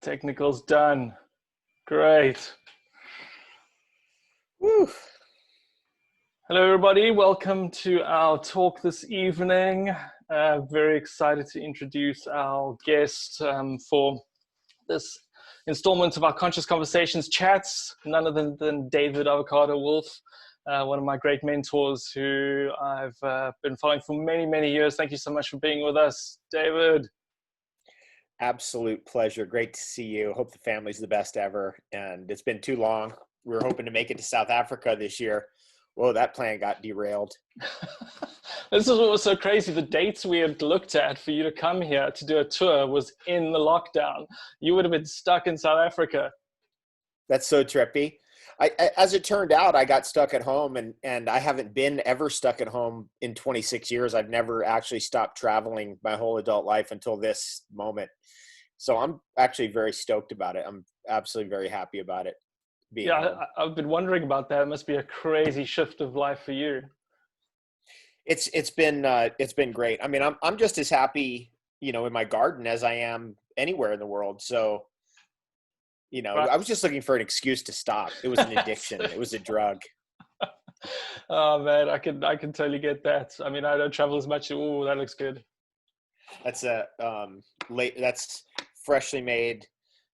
Technical's done. Great. Woo. Hello, everybody. Welcome to our talk this evening. Very excited to introduce our guest for this installment of our Conscious Conversations chats. None other than David Wolfe, one of my great mentors who I've been following for many, many years. Thank you so much for being with us, David. Absolute pleasure. Great to see you. Hope the family's the best ever. And it's been too long. We were hoping to make it to South Africa this year. Whoa, that plan got derailed. This is what was so crazy. The dates we had looked at for you to come here to do a tour was in the lockdown. You would have been stuck in South Africa. That's so trippy. As it turned out, I got stuck at home and I haven't been ever stuck at home in 26 years. I've never actually stopped traveling my whole adult life until this moment. So I'm actually very stoked about it. I'm absolutely very happy about it. I've been wondering about that. It must be a crazy shift of life for you. It's been great. I mean, I'm just as happy, in my garden as I am anywhere in the world. So, right. I was just looking for an excuse to stop. It was an addiction. It was a drug. Oh man, I can totally get that. I mean, I don't travel as much. Oh, that looks good. That's that's freshly made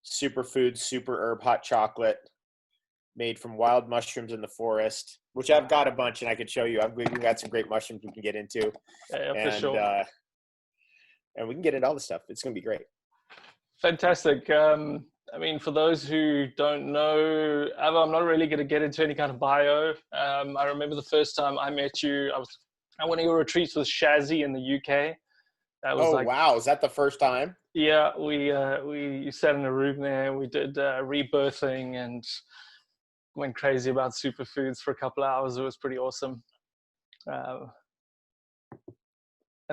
Superfood super herb hot chocolate made from wild mushrooms in the forest, which I've got a bunch and I could show you. We've got some great mushrooms we can get into. Yeah, for sure. And we can get into all the stuff. It's going to be great. Fantastic. I mean, for those who don't know, Ava, I'm not really going to get into any kind of bio. I remember the first time I met you, I was at one of your retreats with Shazzy in the UK. That was wow. Is that the first time? Yeah, we sat in a room there. We did rebirthing and went crazy about superfoods for a couple of hours. It was pretty awesome. And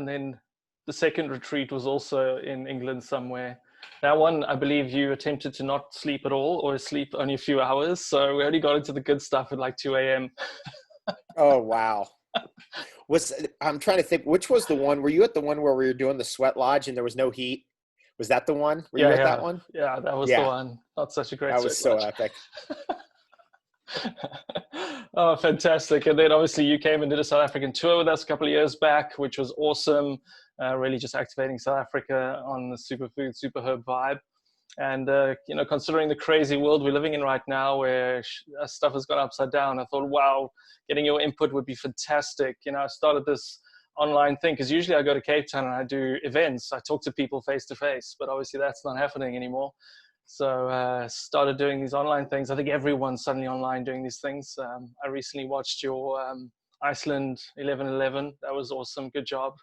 then the second retreat was also in England somewhere. That one, I believe you attempted to not sleep at all or sleep only a few hours. So we only got into the good stuff at like 2 a.m. Oh, wow. I'm trying to think, which was the one? Were you at the one where we were doing the sweat lodge and there was no heat? Was that the one? Were you at that one? Yeah, that was the one. Not such a great That was so epic. Oh, fantastic. And then obviously you came and did a South African tour with us a couple of years back, which was awesome. Really just activating South Africa on the superfood, super herb vibe. And, considering the crazy world we're living in right now where stuff has gone upside down, I thought, wow, getting your input would be fantastic. I started this online thing because usually I go to Cape Town and I do events. I talk to people face to face, but obviously that's not happening anymore. So started doing these online things. I think everyone's suddenly online doing these things. I recently watched your Iceland 11/11. That was awesome. Good job.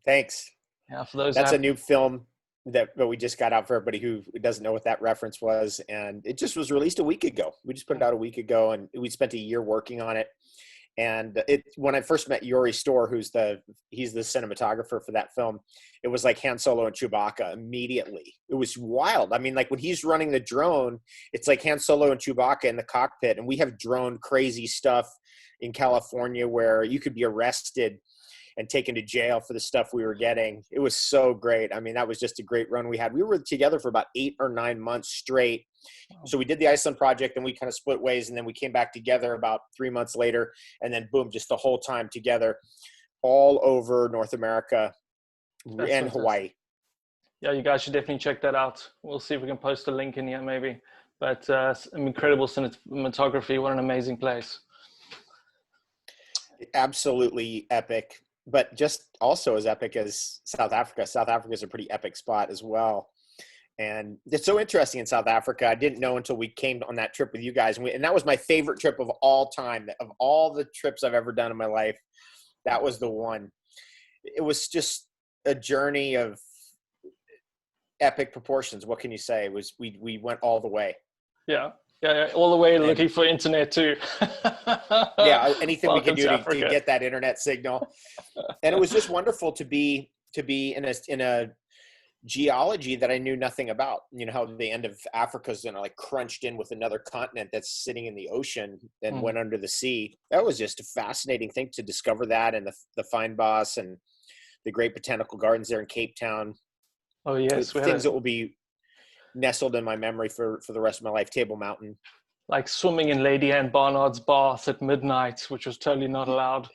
Thanks. Yeah, for those. That's a new film that we just got out for everybody who doesn't know what that reference was. And it just was released a week ago. We just put it out a week ago and we spent a year working on it. And when I first met Yuri Storr, he's the cinematographer for that film, it was like Han Solo and Chewbacca immediately. It was wild. I mean, like when he's running the drone, it's like Han Solo and Chewbacca in the cockpit. And we have drone crazy stuff in California where you could be arrested and taken to jail for the stuff we were getting. It was so great. I mean, that was just a great run we had. We were together for about 8 or 9 months straight. So we did the Iceland project and we kind of split ways. And then we came back together about 3 months later. And then boom, just the whole time together all over North America and Hawaii. Yeah, you guys should definitely check that out. We'll see if we can post a link in here maybe. But incredible cinematography. What an amazing place. Absolutely epic. But just also as epic as South Africa. South Africa is a pretty epic spot as well. And it's so interesting in South Africa. I didn't know until we came on that trip with you guys. And that was my favorite trip of all time. Of all the trips I've ever done in my life, that was the one. It was just a journey of epic proportions. What can you say? We went all the way. Yeah. Yeah, all the way looking for internet too. Yeah, anything we could do to get that internet signal. And it was just wonderful to be in a geology that I knew nothing about. How the end of Africa is like crunched in with another continent that's sitting in the ocean and went under the sea. That was just a fascinating thing to discover that, and the Fynbos and the great botanical gardens there in Cape Town. Oh yes, things that will be nestled in my memory for the rest of my life. Table Mountain. Like swimming in Lady Anne Barnard's bath at midnight, which was totally not allowed.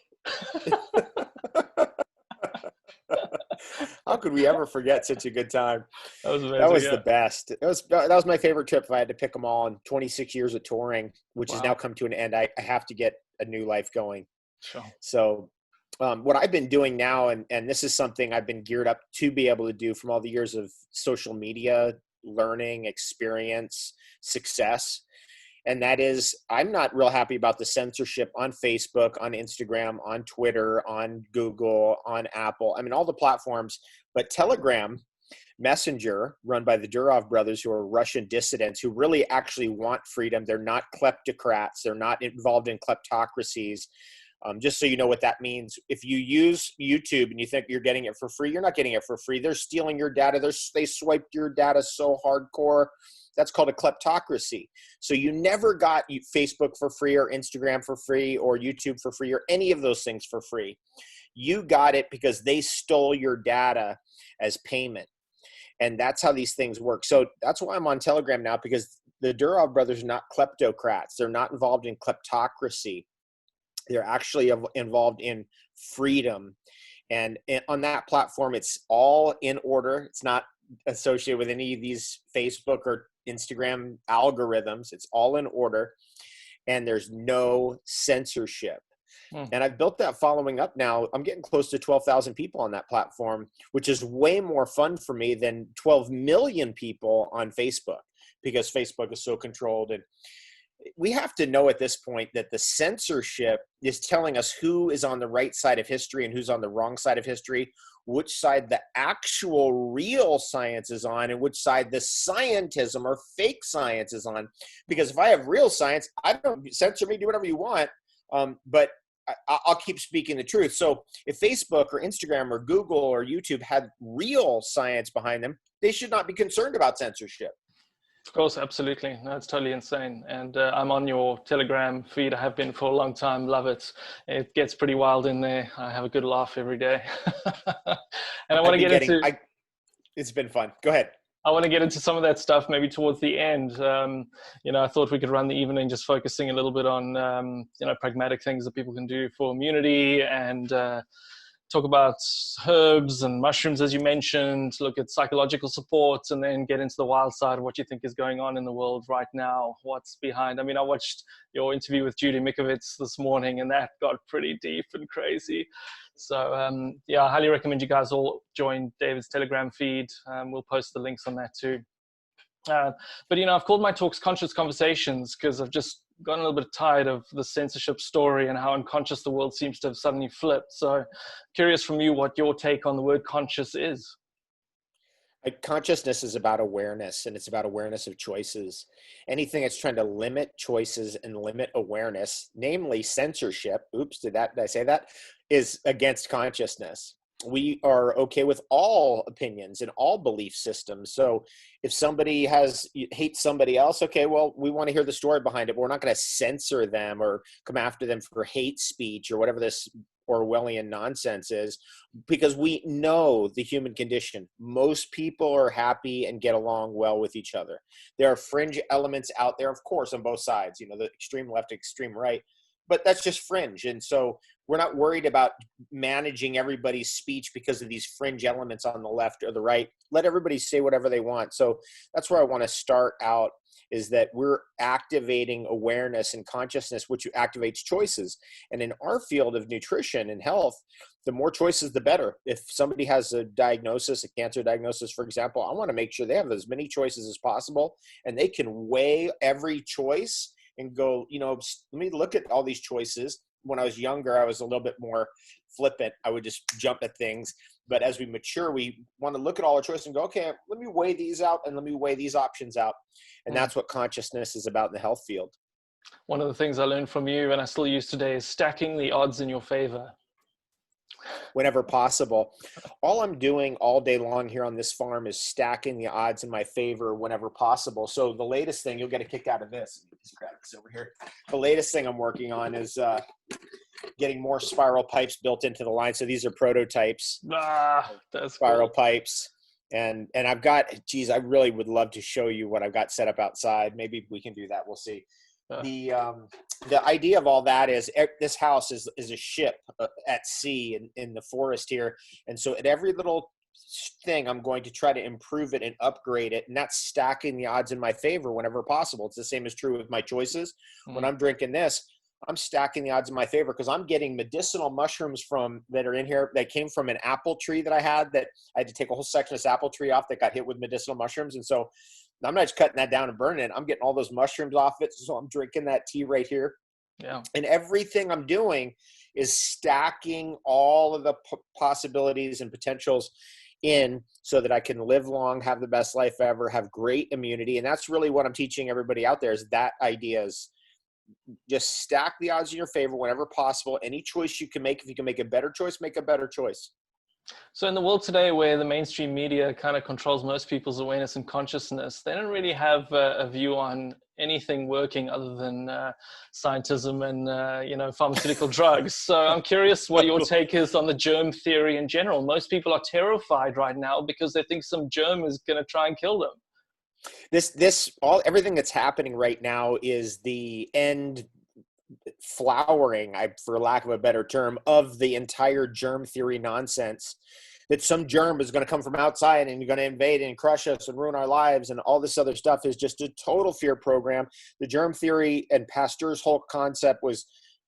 How could we ever forget such a good time? That was amazing. That was the best. That was my favorite trip. If I had to pick them all in 26 years of touring, which has now come to an end, I have to get a new life going. Sure. So what I've been doing now, and this is something I've been geared up to be able to do from all the years of social media, learning, experience, success. And that is, I'm not real happy about the censorship on Facebook, on Instagram, on Twitter, on Google, on Apple. I mean, all the platforms, but Telegram Messenger, run by the Durov brothers, who are Russian dissidents who really actually want freedom. They're not kleptocrats. They're not involved in kleptocracies. Just so you know what that means. If you use YouTube and you think you're getting it for free, you're not getting it for free. They're stealing your data. They swiped your data so hardcore. That's called a kleptocracy. So you never got Facebook for free or Instagram for free or YouTube for free or any of those things for free. You got it because they stole your data as payment. And that's how these things work. So that's why I'm on Telegram now, because the Durov brothers are not kleptocrats. They're not involved in kleptocracy. They're actually involved in freedom. And on that platform, it's all in order. It's not associated with any of these Facebook or Instagram algorithms. It's all in order. And there's no censorship. And I've built that following up now. I'm getting close to 12,000 people on that platform, which is way more fun for me than 12 million people on Facebook, because Facebook is so controlled. And we have to know at this point that the censorship is telling us who is on the right side of history and who's on the wrong side of history, which side the actual real science is on, and which side the scientism or fake science is on. Because if I have real science, I don't censor me, do whatever you want. But I'll keep speaking the truth. So if Facebook or Instagram or Google or YouTube had real science behind them, they should not be concerned about censorship. Of course, absolutely. No, it's totally insane. And I'm on your Telegram feed. I have been for a long time. Love it. It gets pretty wild in there. I have a good laugh every day. And I want to get into... It's been fun. Go ahead. I want to get into some of that stuff maybe towards the end. I thought we could run the evening just focusing a little bit on, pragmatic things that people can do for immunity, and talk about herbs and mushrooms, as you mentioned, look at psychological support, and then get into the wild side of what you think is going on in the world right now. What's behind? I mean, I watched your interview with Judy Mikovits this morning, and that got pretty deep and crazy. So I highly recommend you guys all join David's Telegram feed. We'll post the links on that too. But I've called my talks Conscious Conversations because I've just gotten a little bit tired of the censorship story and how unconscious the world seems to have suddenly flipped. So curious from you what your take on the word conscious is. Consciousness is about awareness, and it's about awareness of choices. Anything that's trying to limit choices and limit awareness, namely censorship, did I say that, is against consciousness. We are okay with all opinions and all belief systems. So if somebody hates somebody else, okay, well, we want to hear the story behind it, but we're not going to censor them or come after them for hate speech or whatever this Orwellian nonsense is, because we know the human condition. Most people are happy and get along well with each other. There are fringe elements out there, of course, on both sides, the extreme left, extreme right, but that's just fringe. And so we're not worried about managing everybody's speech because of these fringe elements on the left or the right. Let everybody say whatever they want. So that's where I want to start out, is that we're activating awareness and consciousness, which activates choices. And in our field of nutrition and health, the more choices, the better. If somebody has a diagnosis, a cancer diagnosis, for example, I want to make sure they have as many choices as possible, and they can weigh every choice and go, let me look at all these choices. When I was younger, I was a little bit more flippant. I would just jump at things. But as we mature, we want to look at all our choices and go, okay, let me weigh these out and let me weigh these options out. And that's what consciousness is about in the health field. One of the things I learned from you, and I still use today, is stacking the odds in your favor. Whenever possible. All I'm doing all day long here on this farm is stacking the odds in my favor whenever possible. So the latest thing, you'll get a kick out of this. Just grab this over here. The latest thing I'm working on is getting more spiral pipes built into the line. So these are prototypes. That's spiral cool. pipes. And I've got, geez, I really would love to show you what I've got set up outside. Maybe we can do that. We'll see. The idea of all that is this house is a ship at sea in the forest here. And so at every little thing, I'm going to try to improve it and upgrade it. And that's stacking the odds in my favor whenever possible. It's the same is true with my choices. When I'm drinking this, I'm stacking the odds in my favor because I'm getting medicinal mushrooms that are in here that came from an apple tree that I had to take a whole section of this apple tree off that got hit with medicinal mushrooms. And so I'm not just cutting that down and burning it. I'm getting all those mushrooms off it. So I'm drinking that tea right here. Yeah. And everything I'm doing is stacking all of the possibilities and potentials in so that I can live long, have the best life ever, have great immunity. And that's really what I'm teaching everybody out there is that idea is just stack the odds in your favor whenever possible. Any choice you can make, if you can make a better choice, make a better choice. So in the world today where the mainstream media kind of controls most people's awareness and consciousness, they don't really have a view on anything working other than scientism and, pharmaceutical drugs. So I'm curious what your take is on the germ theory in general. Most people are terrified right now because they think some germ is going to try and kill them. Everything that's happening right now is the end flowering, for lack of a better term, of the entire germ theory nonsense, that some germ is going to come from outside and you're going to invade and crush us and ruin our lives, and all this other stuff is just a total fear program. The germ theory and Pasteur's whole concept was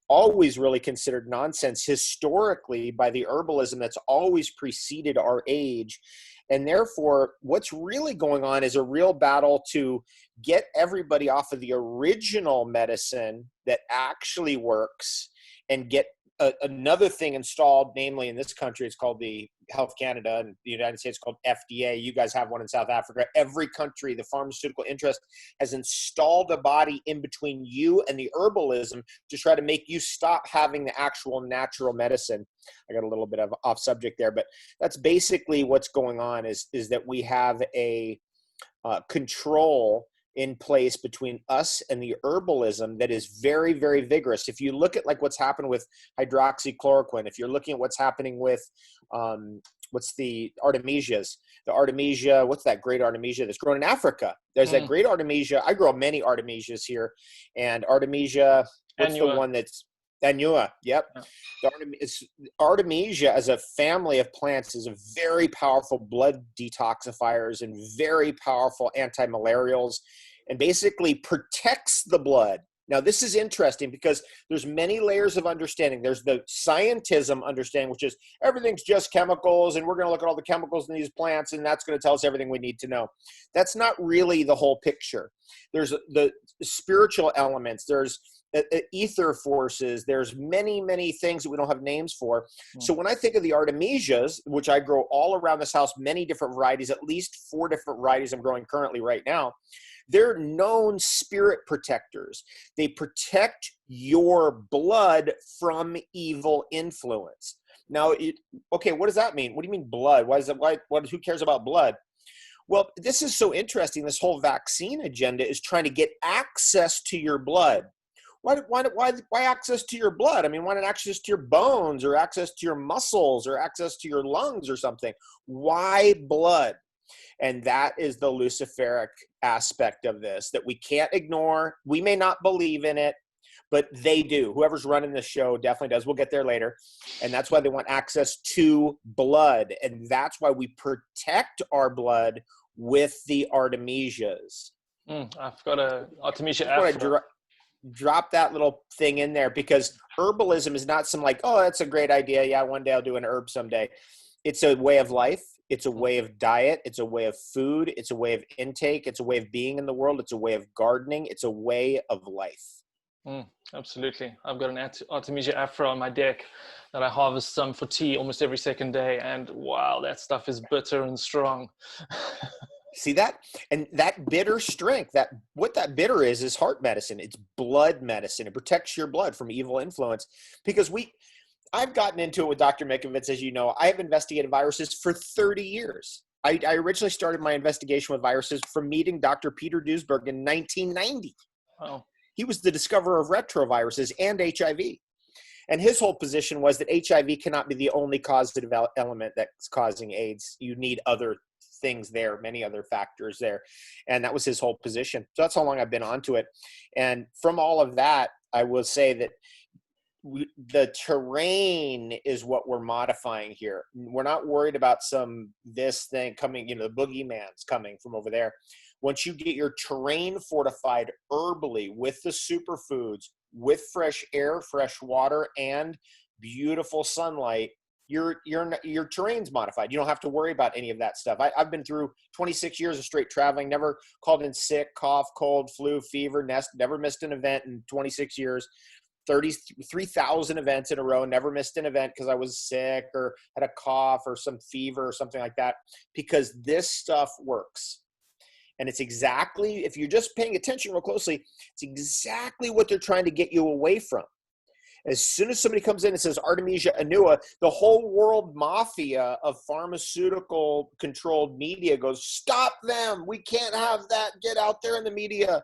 always really considered nonsense historically by the herbalism that's always preceded our age. And therefore, what's really going on is a real battle to get everybody off of the original medicine that actually works and get another thing installed, namely in this country, it's called the Health Canada, and the United States called FDA. You guys have one in South Africa. Every country, the pharmaceutical interest has installed a body in between you and the herbalism to try to make you stop having the actual natural medicine. I got a little bit of off subject there, but that's basically what's going on is that we have a control in place between us and the herbalism that is very, very vigorous. If you look at like what's happened with hydroxychloroquine, if you're looking at what's happening with what's the artemisias, what's that great artemisia that's grown in Africa? There's that great artemisia. I grow many artemisias here, and artemisia, what's the one that's Anua? Yep. Yeah. Artemisia as a family of plants is a very powerful blood detoxifiers and very powerful anti-malarials, and basically protects the blood. Now, this is interesting because there's many layers of understanding. There's the scientism understanding, which is everything's just chemicals, and we're going to look at all the chemicals in these plants, and that's going to tell us everything we need to know. That's not really the whole picture. There's the spiritual elements. There's ether forces. There's many, many things that we don't have names for. So when I think of the artemisias, which I grow all around this house, many different varieties, at least 4 different varieties I'm growing currently right now, they're known spirit protectors. They protect your blood from evil influence. Now, okay, what does that mean? What do you mean blood? Who cares about blood? Well, this is so interesting. This whole vaccine agenda is trying to get access to your blood. Why access to your blood? I mean, why not access to your bones or access to your muscles or access to your lungs or something? Why blood? And that is the Luciferic aspect of this that we can't ignore. We may not believe in it, but they do. Whoever's running this show definitely does. We'll get there later. And that's why they want access to blood. And that's why we protect our blood with the artemisias. I've got a Artemisia afro. Drop that little thing in there, because herbalism is not some like, oh, that's a great idea. Yeah, one day I'll do an herb someday. It's a way of life. It's a way of diet. It's a way of food. It's a way of intake. It's a way of being in the world. It's a way of gardening. It's a way of life. Absolutely. I've got an Artemisia afro on my deck that I harvest some for tea almost every second day. And wow, that stuff is bitter and strong. See that? And that bitter strength, what that bitter is heart medicine. It's blood medicine. It protects your blood from evil influence. Because I've gotten into it with Dr. Mikovits, as you know. I have investigated viruses for 30 years. I originally started my investigation with viruses from meeting Dr. Peter Duesberg in 1990. Oh. He was the discoverer of retroviruses and HIV. And his whole position was that HIV cannot be the only causative element that's causing AIDS. You need other things there, many other factors there. And that was his whole position. So that's how long I've been onto it. And from all of that, I will say that the terrain is what we're modifying here. We're not worried about this thing coming, the boogeyman's coming from over there. Once you get your terrain fortified herbally with the superfoods, with fresh air, fresh water, and beautiful sunlight, your terrain's modified. You don't have to worry about any of that stuff. I've been through 26 years of straight traveling, never called in sick, cough, cold, flu, fever, never missed an event in 26 years. 33,000 events in a row, never missed an event because I was sick or had a cough or some fever or something like that, because this stuff works. And it's exactly, if you're just paying attention real closely, it's exactly what they're trying to get you away from. As soon as somebody comes in and says Artemisia annua, the whole world mafia of pharmaceutical controlled media goes, stop them. We can't have that. Get out there in the media.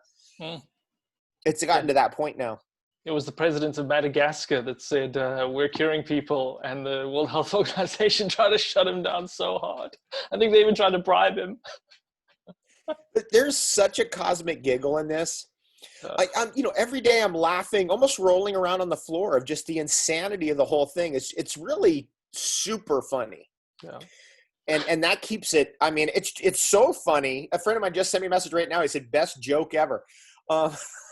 It's gotten to that point now. It was the president of Madagascar that said, we're curing people, and the World Health Organization tried to shut him down so hard. I think they even tried to bribe him. But there's such a cosmic giggle in this. I'm every day I'm laughing, almost rolling around on the floor of just the insanity of the whole thing. It's really super funny. Yeah. And that keeps it, it's so funny. A friend of mine just sent me a message right now. He said, best joke ever.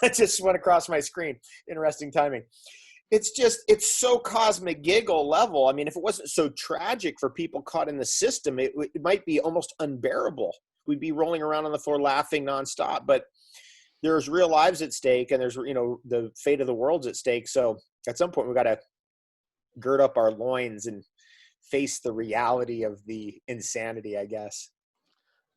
It just went across my screen. Interesting timing. It's so cosmic giggle level. If it wasn't so tragic for people caught in the system, it might be almost unbearable. We'd be rolling around on the floor laughing nonstop, but there's real lives at stake, and there's, the fate of the world's at stake. So at some point we got to gird up our loins and face the reality of the insanity, I guess.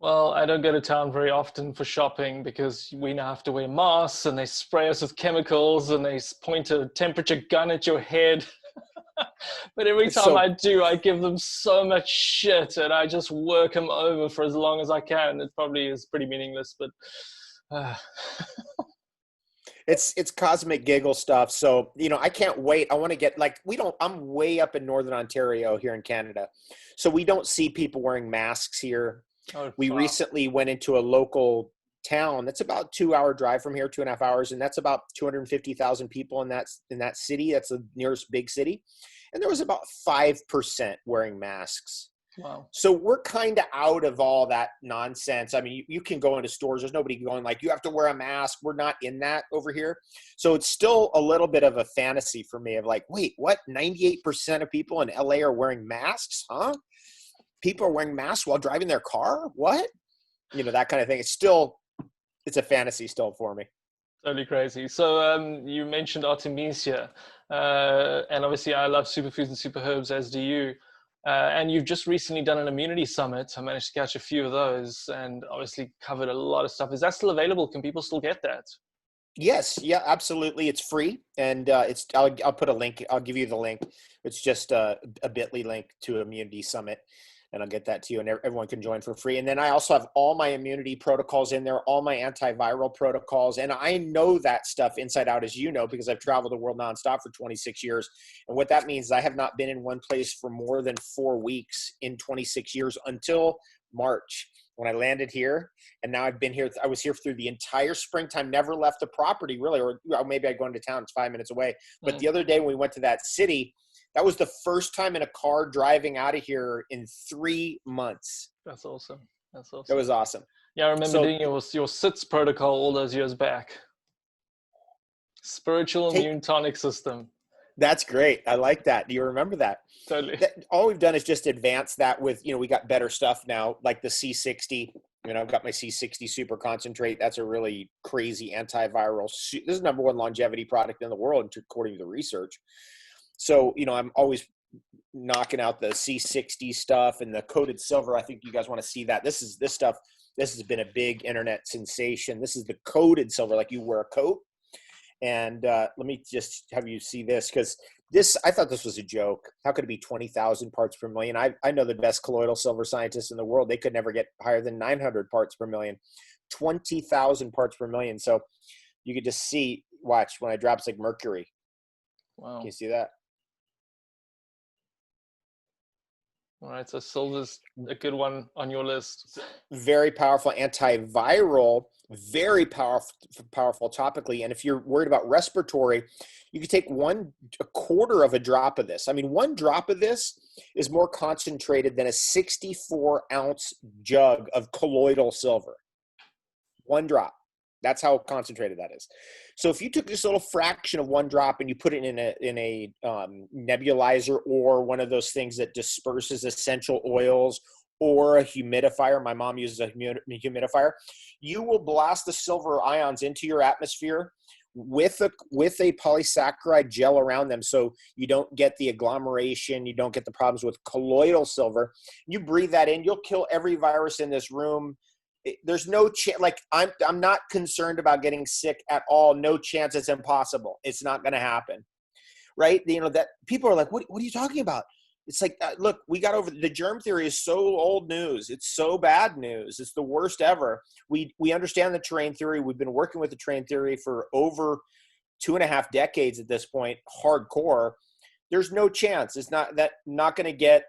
Well, I don't go to town very often for shopping because we now have to wear masks, and they spray us with chemicals, and they point a temperature gun at your head. But every time I do, I give them so much shit, and I just work them over for as long as I can. It probably is pretty meaningless, but it's cosmic giggle stuff. So, I can't wait. I want to get I'm way up in Northern Ontario here in Canada. So we don't see people wearing masks here. We recently went into a local town that's about a 2-hour drive from here, 2.5 hours. And that's about 250,000 people in that city. That's the nearest big city. And there was about 5% wearing masks. Wow. So we're kind of out of all that nonsense. You can go into stores. There's nobody going like, you have to wear a mask. We're not in that over here. So it's still a little bit of a fantasy for me of like, wait, what? 98% of people in LA are wearing masks? Huh? People are wearing masks while driving their car? What? That kind of thing. It's a fantasy still for me. Totally crazy. So you mentioned Artemisia, and obviously I love superfoods and super herbs, as do you. And you've just recently done an immunity summit. I managed to catch a few of those and obviously covered a lot of stuff. Is that still available? Can people still get that? Yes. Yeah, absolutely. It's free. And I'll put a link. I'll give you the link. It's just a bit.ly link to Immunity Summit. And I'll get that to you, and everyone can join for free. And then I also have all my immunity protocols in there, all my antiviral protocols. And I know that stuff inside out, as you know, because I've traveled the world nonstop for 26 years. And what that means is I have not been in one place for more than 4 weeks in 26 years until March when I landed here. And now I've been here. I was here through the entire springtime, never left the property really, or maybe I go into town. It's 5 minutes away. But the other day when we went to that city, that was the first time in a car driving out of here in 3 months. That's awesome. That was awesome. Yeah, I remember doing your SITS protocol all those years back. Spiritual immune tonic system. That's great. I like that. Do you remember that? Totally. All we've done is just advance that with, we got better stuff now, like the C60. I've got my C60 super concentrate. That's a really crazy antiviral. This is the #1 longevity product in the world, according to the research. So, I'm always knocking out the C60 stuff and the coated silver. I think you guys want to see that. This stuff. This has been a big internet sensation. This is the coated silver, like you wear a coat. And let me just have you see this, because I thought this was a joke. How could it be 20,000 parts per million? I know the best colloidal silver scientists in the world. They could never get higher than 900 parts per million. 20,000 parts per million. So you could just see, watch, when I drop, it's like mercury. Wow. Can you see that? All right, so silver's a good one on your list. Very powerful antiviral, very powerful topically. And if you're worried about respiratory, you can take a quarter of a drop of this. I mean, one drop of this is more concentrated than a 64-ounce jug of colloidal silver. One drop. That's how concentrated that is. So if you took this little fraction of one drop and you put it in a nebulizer or one of those things that disperses essential oils or a humidifier, my mom uses a humidifier, you will blast the silver ions into your atmosphere with a polysaccharide gel around them, so you don't get the agglomeration, you don't get the problems with colloidal silver. You breathe that in, you'll kill every virus in this room. There's no chance. Like I'm not concerned about getting sick at all. No chance. It's impossible. It's not going to happen. Right. You know, that people are like, what are you talking about? It's like, look, we got over the germ theory is so old news. It's so bad news. It's the worst ever. We understand the terrain theory. We've been working with the terrain theory for over 2.5 decades at this point, hardcore. There's no chance. It's not going to get,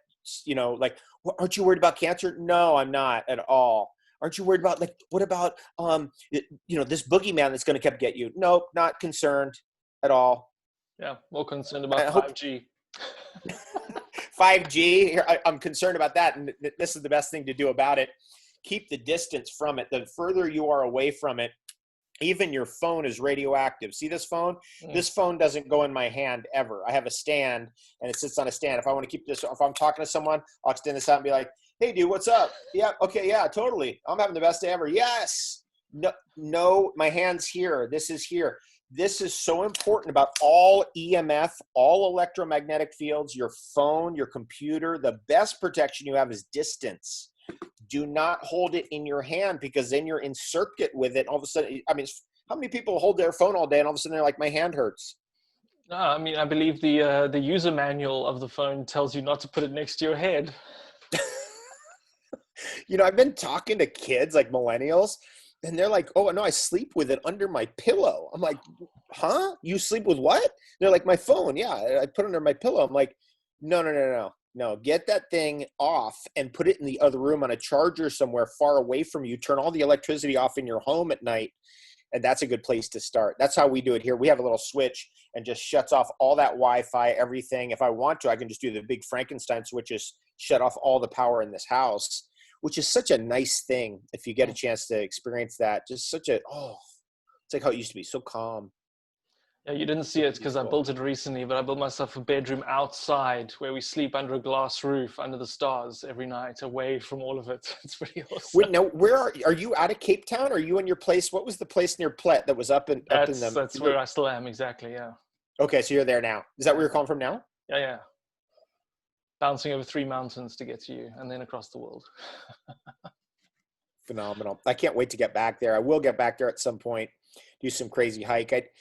you know, like, aren't you worried about cancer? No, I'm not at all. Aren't you worried about, like, what about, you know, this boogeyman that's going to keep get you? Nope, not concerned at all. Yeah, more concerned about 5G. 5G, I'm concerned about that. And this is the best thing to do about it. Keep the distance from it. The further you are away from it, even your phone is radioactive. See this phone? This phone doesn't go in my hand ever. I have a stand and it sits on a stand. If I want to keep this, if I'm talking to someone, I'll extend this out and be like, hey dude, what's up? Yeah. Okay. Yeah, totally. I'm having the best day ever. Yes. No, my hand's here. This is here. This is so important about all EMF, all electromagnetic fields, your phone, your computer. The best protection you have is distance. Do not hold it in your hand, because then you're in circuit with it. All of a sudden, I mean, how many people hold their phone all day and all of a sudden they're like, my hand hurts? No, I mean, I believe the user manual of the phone tells you not to put it next to your head. You know, I've been talking to kids like millennials, and they're like, oh, no, I sleep with it under my pillow. I'm like, huh? You sleep with what? They're like, my phone. Yeah, I put it under my pillow. I'm like, no, get that thing off and put it in the other room on a charger somewhere far away from you. Turn all the electricity off in your home at night. And that's a good place to start. That's how we do it here. We have a little switch and just shuts off all that Wi-Fi, everything. If I want to, I can just do the big Frankenstein switches, shut off all the power in this house, which is such a nice thing. If you get a chance to experience that, just such a, it's like how it used to be, so calm. Yeah, you didn't see it because I built it recently, but I built myself a bedroom outside where we sleep under a glass roof, under the stars every night, away from all of it. It's pretty awesome. Wait, now, where are you out of Cape Town? Or are you in your place? What was the place near Plet that was up in the... That's where I still am, exactly, yeah. Okay, so you're there now. Is that where you're calling from now? Yeah. Bouncing over 3 mountains to get to you, and then across the world. Phenomenal. I can't wait to get back there. I will get back there at some point, do some crazy hike.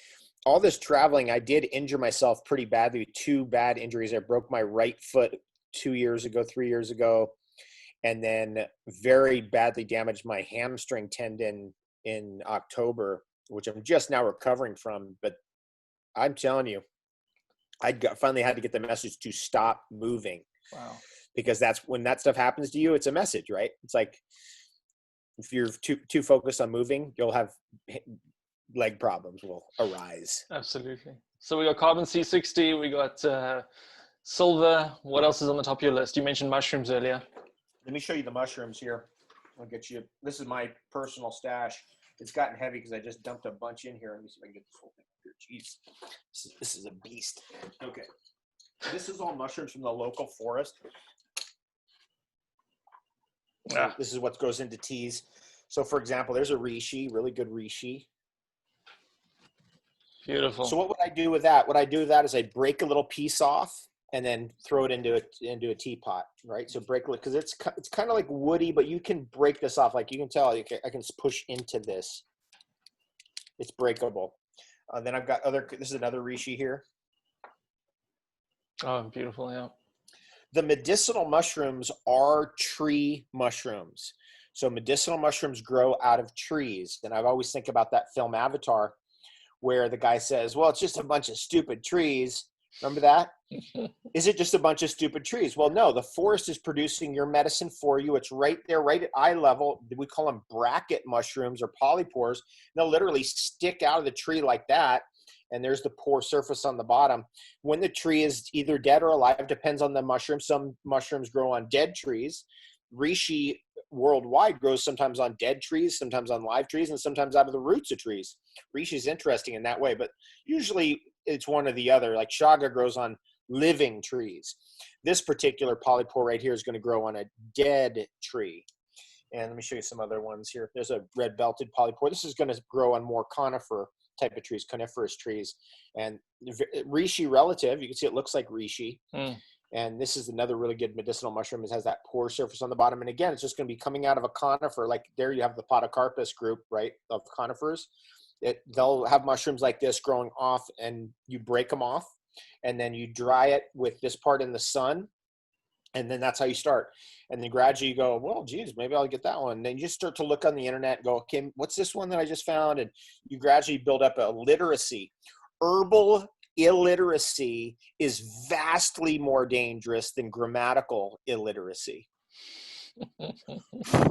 All this traveling, I did injure myself pretty badly. 2 bad injuries. I broke my right foot 3 years ago, and then very badly damaged my hamstring tendon in October, which I'm just now recovering from. But I'm telling you, finally had to get the message to stop moving. Wow. Because that's when that stuff happens to you, it's a message, right? It's like, if you're too focused on moving, you'll have leg problems will arise. Absolutely. So we got carbon C60, we got silver. What else is on the top of your list? You mentioned mushrooms earlier. Let me show you the mushrooms here. I'll get you. This is my personal stash. It's gotten heavy because I just dumped a bunch in here. Let me see if I can get this whole thing here. Jeez, this is a beast. Okay, this is all mushrooms from the local forest. So this is what goes into teas. So, for example, there's a reishi, really good reishi. Beautiful. So what would I do with that? What I do with that is I break a little piece off and then throw it into a teapot, right? So break it, because it's kind of like woody, but you can break this off. Like you can tell, I can push into this. It's breakable. Then I've got this is another reishi here. Oh, beautiful, yeah. The medicinal mushrooms are tree mushrooms. So medicinal mushrooms grow out of trees. And I've always think about that film Avatar, where the guy says, well, it's just a bunch of stupid trees, Remember that? Is it just a bunch of stupid trees? Well, no, the forest is producing your medicine for you. It's right there, right at eye level. We call them bracket mushrooms or polypores. They'll literally stick out of the tree like that. And there's the pore surface on the bottom. When the tree is either dead or alive, depends on the mushroom. Some mushrooms grow on dead trees. Reishi worldwide grows sometimes on dead trees, sometimes on live trees, and sometimes out of the roots of trees. Reishi is interesting in that way, but usually it's one or the other. Like chaga grows on living trees. This particular polypore right here is going to grow on a dead tree. And let me show you some other ones here. There's a red belted polypore. This is going to grow on more conifer type of trees, coniferous trees. And reishi relative, you can see it looks like reishi. And this is another really good medicinal mushroom. It has that pore surface on the bottom. And again, it's just going to be coming out of a conifer. Like there you have the podocarpus group, right, of conifers. They'll have mushrooms like this growing off, and you break them off. And then you dry it with this part in the sun. And then that's how you start. And then gradually you go, well, geez, maybe I'll get that one. And then you just start to look on the internet and go, okay, what's this one that I just found? And you gradually build up a literacy. Herbal illiteracy is vastly more dangerous than grammatical illiteracy.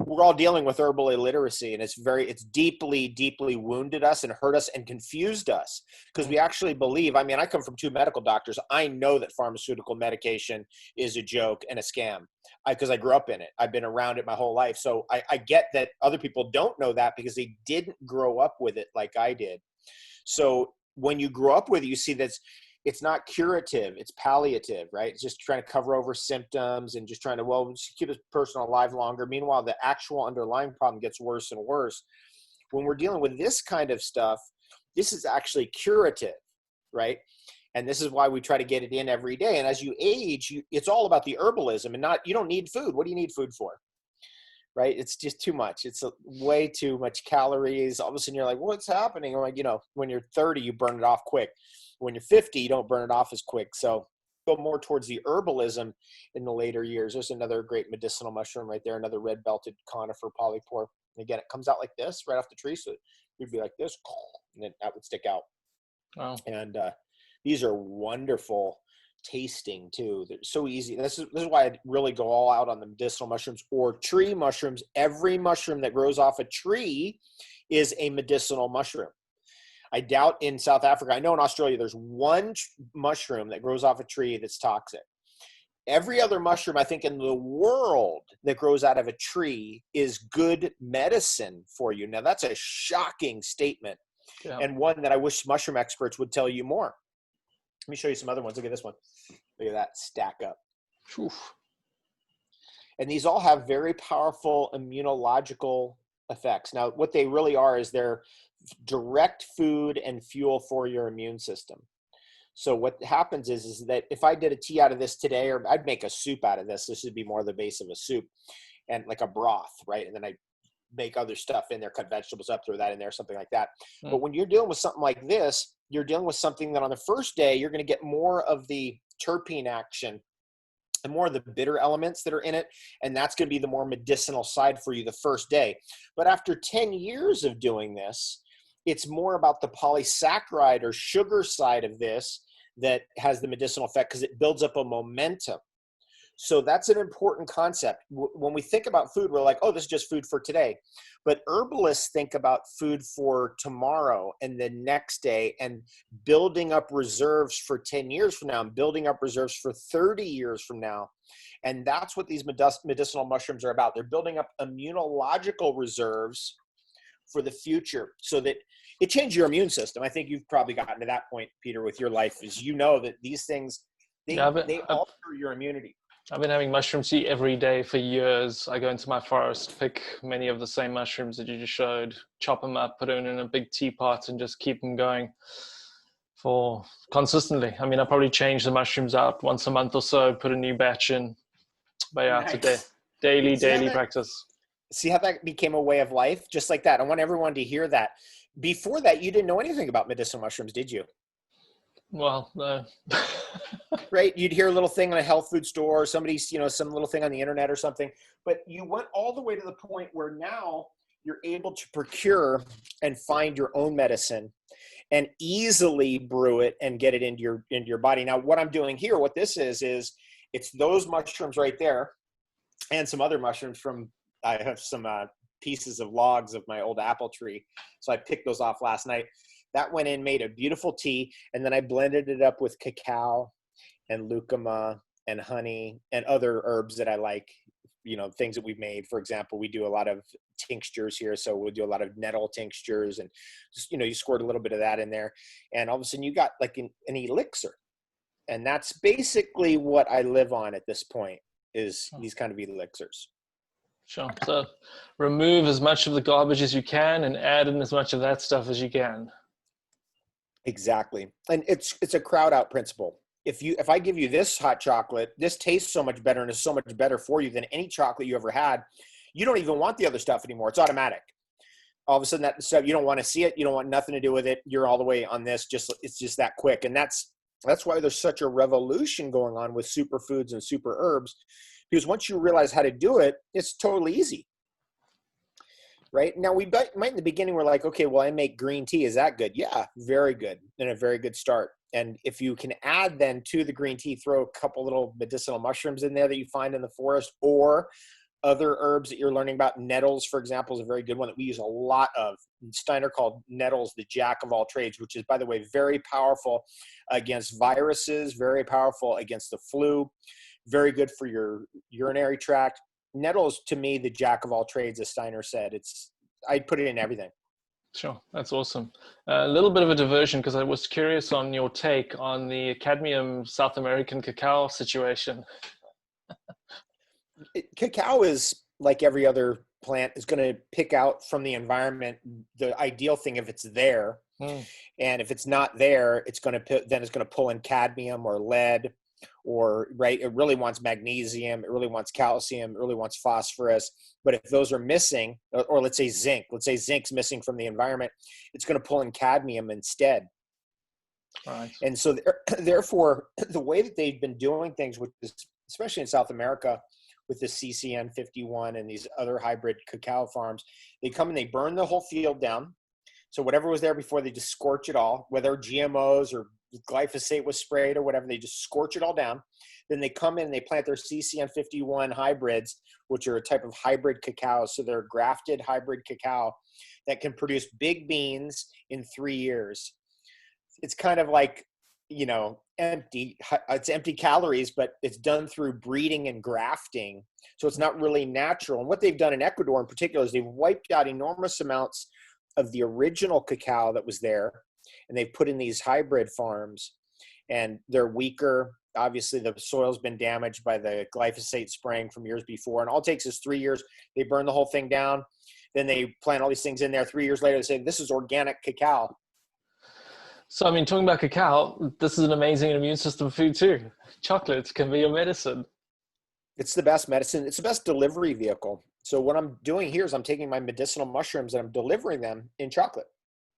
We're all dealing with herbal illiteracy, and it's deeply, deeply wounded us and hurt us and confused us, because we actually believe, I mean, I come from 2 medical doctors. I know that pharmaceutical medication is a joke and a scam because I grew up in it. I've been around it my whole life. So I get that other people don't know that because they didn't grow up with it like I did. So when you grow up with it, you see that it's not curative, it's palliative, right? It's just trying to cover over symptoms and just trying to, well, just keep this person alive longer. Meanwhile, the actual underlying problem gets worse and worse. When we're dealing with this kind of stuff, this is actually curative, right? And this is why we try to get it in every day. And as you age, it's all about the herbalism, and you don't need food. What do you need food for? Right? It's just too much. It's way too much calories. All of a sudden you're like, what's happening? Or like, when you're 30, you burn it off quick. When you're 50, you don't burn it off as quick. So go more towards the herbalism in the later years. There's another great medicinal mushroom right there, another red belted conifer polypore. And again, it comes out like this right off the tree. So you'd be like this, and then that would stick out. Wow. And these are wonderful tasting too. They're so easy. This is why I really go all out on the medicinal mushrooms or tree mushrooms. Every mushroom that grows off a tree is a medicinal mushroom. I doubt in South Africa, I know in Australia, there's one mushroom that grows off a tree that's toxic. Every other mushroom, I think, in the world that grows out of a tree is good medicine for you. Now, that's a shocking statement, and one that I wish mushroom experts would tell you more. Let me show you some other ones. Look at this one. Look at that stack up. Oof. And these all have very powerful immunological effects. Now, what they really are is they're direct food and fuel for your immune system. So what happens is that if I did a tea out of this today, or I'd make a soup out of this, this would be more the base of a soup and like a broth, right? And then I make other stuff in there, cut vegetables up, throw that in there, something like that. But when you're dealing with something like this, you're dealing with something that on the first day, you're going to get more of the terpene action and more of the bitter elements that are in it. And that's going to be the more medicinal side for you the first day. But after 10 years of doing this, it's more about the polysaccharide or sugar side of this that has the medicinal effect, because it builds up a momentum. So that's an important concept. When we think about food, we're like, oh, this is just food for today. But herbalists think about food for tomorrow and the next day, and building up reserves for 10 years from now, and building up reserves for 30 years from now. And that's what these medicinal mushrooms are about. They're building up immunological reserves for the future, so that it changes your immune system. I think you've probably gotten to that point, Peter, with your life, is that these things, they alter your immunity. I've been having mushroom tea every day for years. I go into my forest, pick many of the same mushrooms that you just showed, chop them up, put them in a big teapot, and just keep them going for consistently. I mean, I probably change the mushrooms out once a month or so, put a new batch in. But yeah, it's a daily practice. See how that became a way of life? Just like that. I want everyone to hear that. Before that, you didn't know anything about medicinal mushrooms, did you? Well, no. Right? You'd hear a little thing in a health food store, or somebody's, some little thing on the internet or something. But you went all the way to the point where now you're able to procure and find your own medicine. and easily brew it and get it into your body. Now, what I'm doing here, what this is it's those mushrooms right there and some other mushrooms from, I have some pieces of logs of my old apple tree. So I picked those off last night. That went in, made a beautiful tea, and then I blended it up with cacao and lucuma and honey and other herbs that I like, things that we've made. For example, we do a lot of tinctures here. So we'll do a lot of nettle tinctures, and just, you squirt a little bit of that in there. And all of a sudden you got like an elixir. And that's basically what I live on at this point, is these kind of elixirs. Sure. So remove as much of the garbage as you can and add in as much of that stuff as you can. Exactly. And it's a crowd out principle. If I give you this hot chocolate, this tastes so much better and is so much better for you than any chocolate you ever had, you don't even want the other stuff anymore. It's automatic. All of a sudden that stuff, you don't want to see it. You don't want nothing to do with it. You're all the way on this. It's just that quick. And that's why there's such a revolution going on with superfoods and super herbs, because once you realize how to do it, it's totally easy. Right now, we might in the beginning, we're like, okay, well, I make green tea. Is that good? Yeah, very good. And a very good start. And if you can add then to the green tea, throw a couple little medicinal mushrooms in there that you find in the forest, or other herbs that you're learning about. Nettles, for example, is a very good one that we use a lot of. Steiner called nettles the jack of all trades, which is, by the way, very powerful against viruses, very powerful against the flu, very good for your urinary tract. Nettles, to me, the jack of all trades, as Steiner said. I'd put it in everything. Sure, that's awesome. A little bit of a diversion, because I was curious on your take on the cadmium South American cacao situation. Cacao is like every other plant, is going to pick out from the environment the ideal thing if it's there. And if it's not there, it's going to pull in cadmium or lead, or right. It really wants magnesium. It really wants calcium. It really wants phosphorus. But if those are missing, or let's say zinc's missing from the environment, it's going to pull in cadmium instead. Right. And so therefore, the way that they've been doing things, which is especially in South America, with the CCN 51 and these other hybrid cacao farms, they come and they burn the whole field down. So whatever was there before, they just scorch it all, whether GMOs or glyphosate was sprayed or whatever, they just scorch it all down. Then they come in and they plant their CCN 51 hybrids, which are a type of hybrid cacao. So they're grafted hybrid cacao that can produce big beans in 3 years. It's kind of like, it's empty calories, but it's done through breeding and grafting. So it's not really natural. And what they've done in Ecuador in particular is they've wiped out enormous amounts of the original cacao that was there, and they've put in these hybrid farms, and they're weaker. Obviously the soil's been damaged by the glyphosate spraying from years before, and all it takes is 3 years. They burn the whole thing down. Then they plant all these things in there. 3 years later, they say, this is organic cacao. So, I mean, talking about cacao, this is an amazing immune system food too. Chocolate can be your medicine. It's the best medicine. It's the best delivery vehicle. So what I'm doing here is I'm taking my medicinal mushrooms and I'm delivering them in chocolate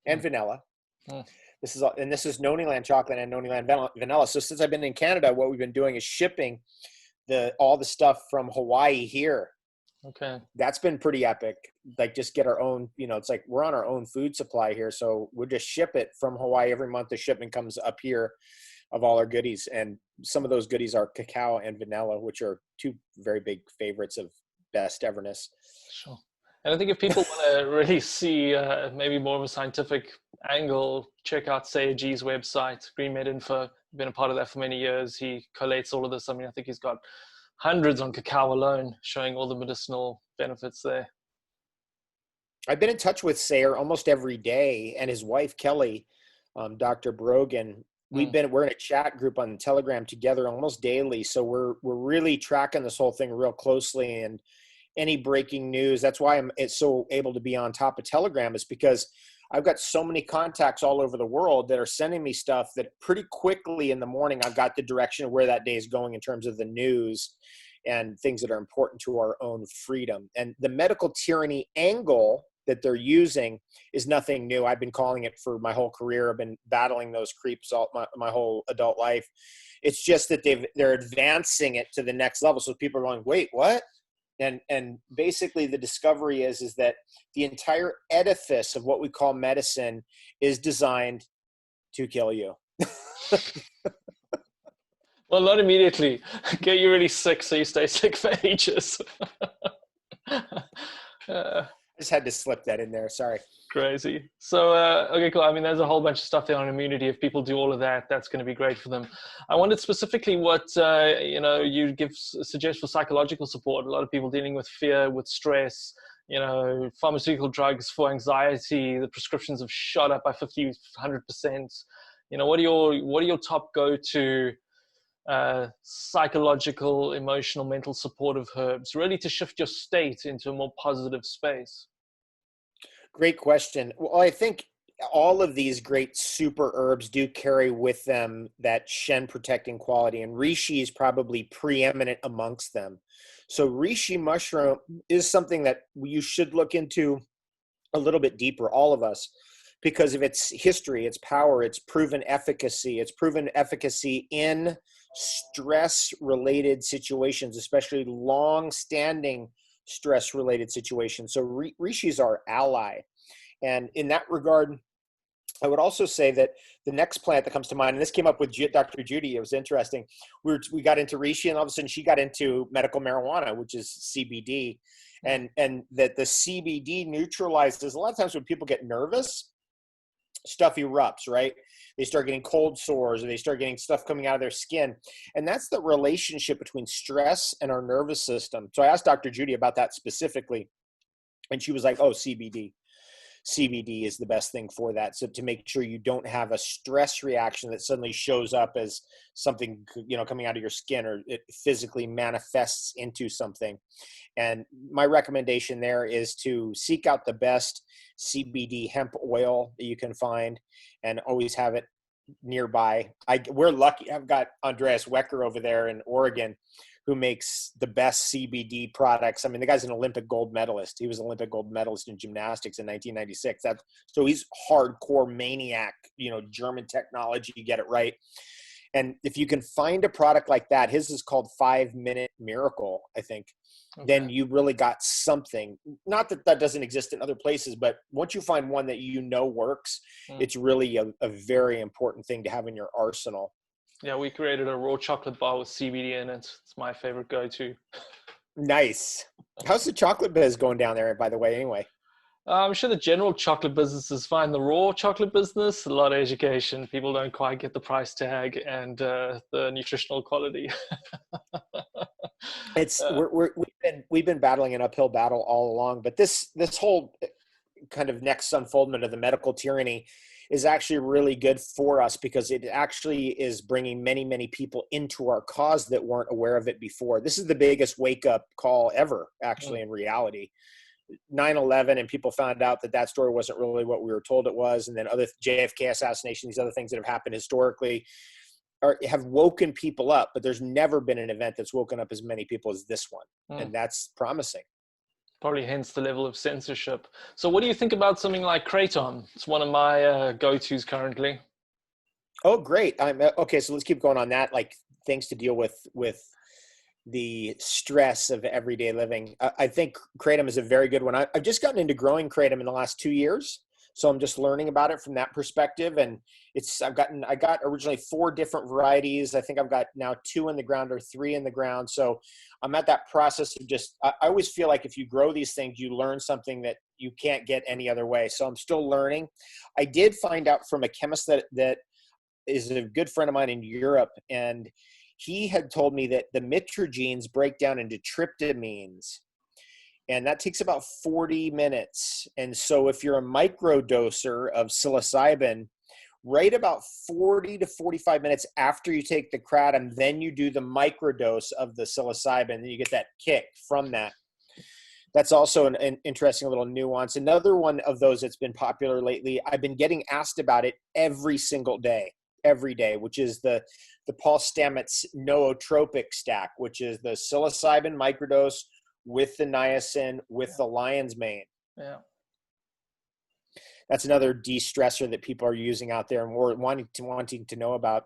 and vanilla. This is Noni Land chocolate and Noni Land vanilla. So since I've been in Canada, what we've been doing is shipping all the stuff from Hawaii here. Okay. That's been pretty epic. Like, just get our own, it's like we're on our own food supply here. So we'll just ship it from Hawaii every month. The shipment comes up here of all our goodies. And some of those goodies are cacao and vanilla, which are two very big favorites of best everness. Sure. And I think if people want to really see maybe more of a scientific angle, check out Sayag's website, Green Med Info. I've been a part of that for many years. He collates all of this. I mean, I think he's got hundreds on cacao alone, showing all the medicinal benefits there. I've been in touch with Sayer almost every day, and his wife, Kelly, Dr. Brogan. We're in a chat group on Telegram together almost daily. So we're really tracking this whole thing real closely, and any breaking news. That's why it's so able to be on top of Telegram, is because I've got so many contacts all over the world that are sending me stuff that pretty quickly in the morning, I've got the direction of where that day is going in terms of the news and things that are important to our own freedom. And the medical tyranny angle that they're using is nothing new. I've been calling it for my whole career. I've been battling those creeps all my whole adult life. It's just that they're advancing it to the next level. So people are going, wait, what? And basically the discovery is that the entire edifice of what we call medicine is designed to kill you. Well, not immediately. Get you really sick so you stay sick for ages. uh, I just had to slip that in there. Sorry. Crazy. So, okay, cool. I mean, there's a whole bunch of stuff there on immunity. If people do all of that, that's going to be great for them. I wondered specifically what, you suggest for psychological support. A lot of people dealing with fear, with stress, pharmaceutical drugs for anxiety, the prescriptions have shot up by 50, 100%. What are your top go-to psychological, emotional, mental supportive herbs, really to shift your state into a more positive space? Great question. Well, I think all of these great super herbs do carry with them that Shen protecting quality, and reishi is probably preeminent amongst them. So reishi mushroom is something that you should look into a little bit deeper, all of us, because of its history, its power, its proven efficacy. It's proven efficacy in stress-related situations, especially long-standing stress-related situations. So reishi is our ally. And in that regard, I would also say that the next plant that comes to mind, and this came up with Dr. Judy, it was interesting. We got into reishi, and all of a sudden she got into medical marijuana, which is CBD. And that the CBD neutralizes, a lot of times when people get nervous, stuff erupts, right? They start getting cold sores, or they start getting stuff coming out of their skin. And that's the relationship between stress and our nervous system. So I asked Dr. Judy about that specifically, and she was like, oh, CBD. CBD is the best thing for that. So to make sure you don't have a stress reaction that suddenly shows up as something, coming out of your skin, or it physically manifests into something. And my recommendation there is to seek out the best CBD hemp oil that you can find, and always have it nearby. We're lucky. I've got Andreas Wecker over there in Oregon, who makes the best CBD products. I mean, the guy's an Olympic gold medalist. He was an Olympic gold medalist in gymnastics in 1996. So he's hardcore maniac, German technology, get it right. And if you can find a product like that, his is called 5-Minute Miracle, I think, then you really got something. Not that that doesn't exist in other places, but once you find one that works, it's really a very important thing to have in your arsenal. Yeah, we created a raw chocolate bar with CBD in it. It's my favorite go-to. Nice. How's the chocolate biz going down there, by the way, anyway? I'm sure the general chocolate business is fine. The raw chocolate business, a lot of education. People don't quite get the price tag and the nutritional quality. We've been battling an uphill battle all along, but this whole kind of next unfoldment of the medical tyranny is actually really good for us, because it actually is bringing many, many people into our cause that weren't aware of it before. This is the biggest wake-up call ever, actually, in reality. 9/11, and people found out that story wasn't really what we were told it was, and then other JFK assassination, these other things that have happened historically have woken people up, but there's never been an event that's woken up as many people as this one, and that's promising. Probably hence the level of censorship. So what do you think about something like Kratom? It's one of my go-tos currently. Oh, great. Okay, so let's keep going on that, like things to deal with the stress of everyday living. I think Kratom is a very good one. I've just gotten into growing Kratom in the last 2 years. So I'm just learning about it from that perspective. And I got originally 4 different varieties. I think I've got now 2 in the ground or 3 in the ground. So I'm at that process of I always feel like if you grow these things, you learn something that you can't get any other way. So I'm still learning. I did find out from a chemist that is a good friend of mine in Europe, and he had told me that the mitrogenes break down into tryptamines, and that takes about 40 minutes. And so if you're a microdoser of psilocybin, right about 40 to 45 minutes after you take the kratom, then you do the microdose of the psilocybin, and you get that kick from that. That's also an interesting little nuance. Another one of those that's been popular lately, I've been getting asked about it every single day, which is the Paul Stamets nootropic stack, which is the psilocybin microdose with the niacin with the lion's mane. Yeah. That's another de-stressor that people are using out there and we're wanting to know about.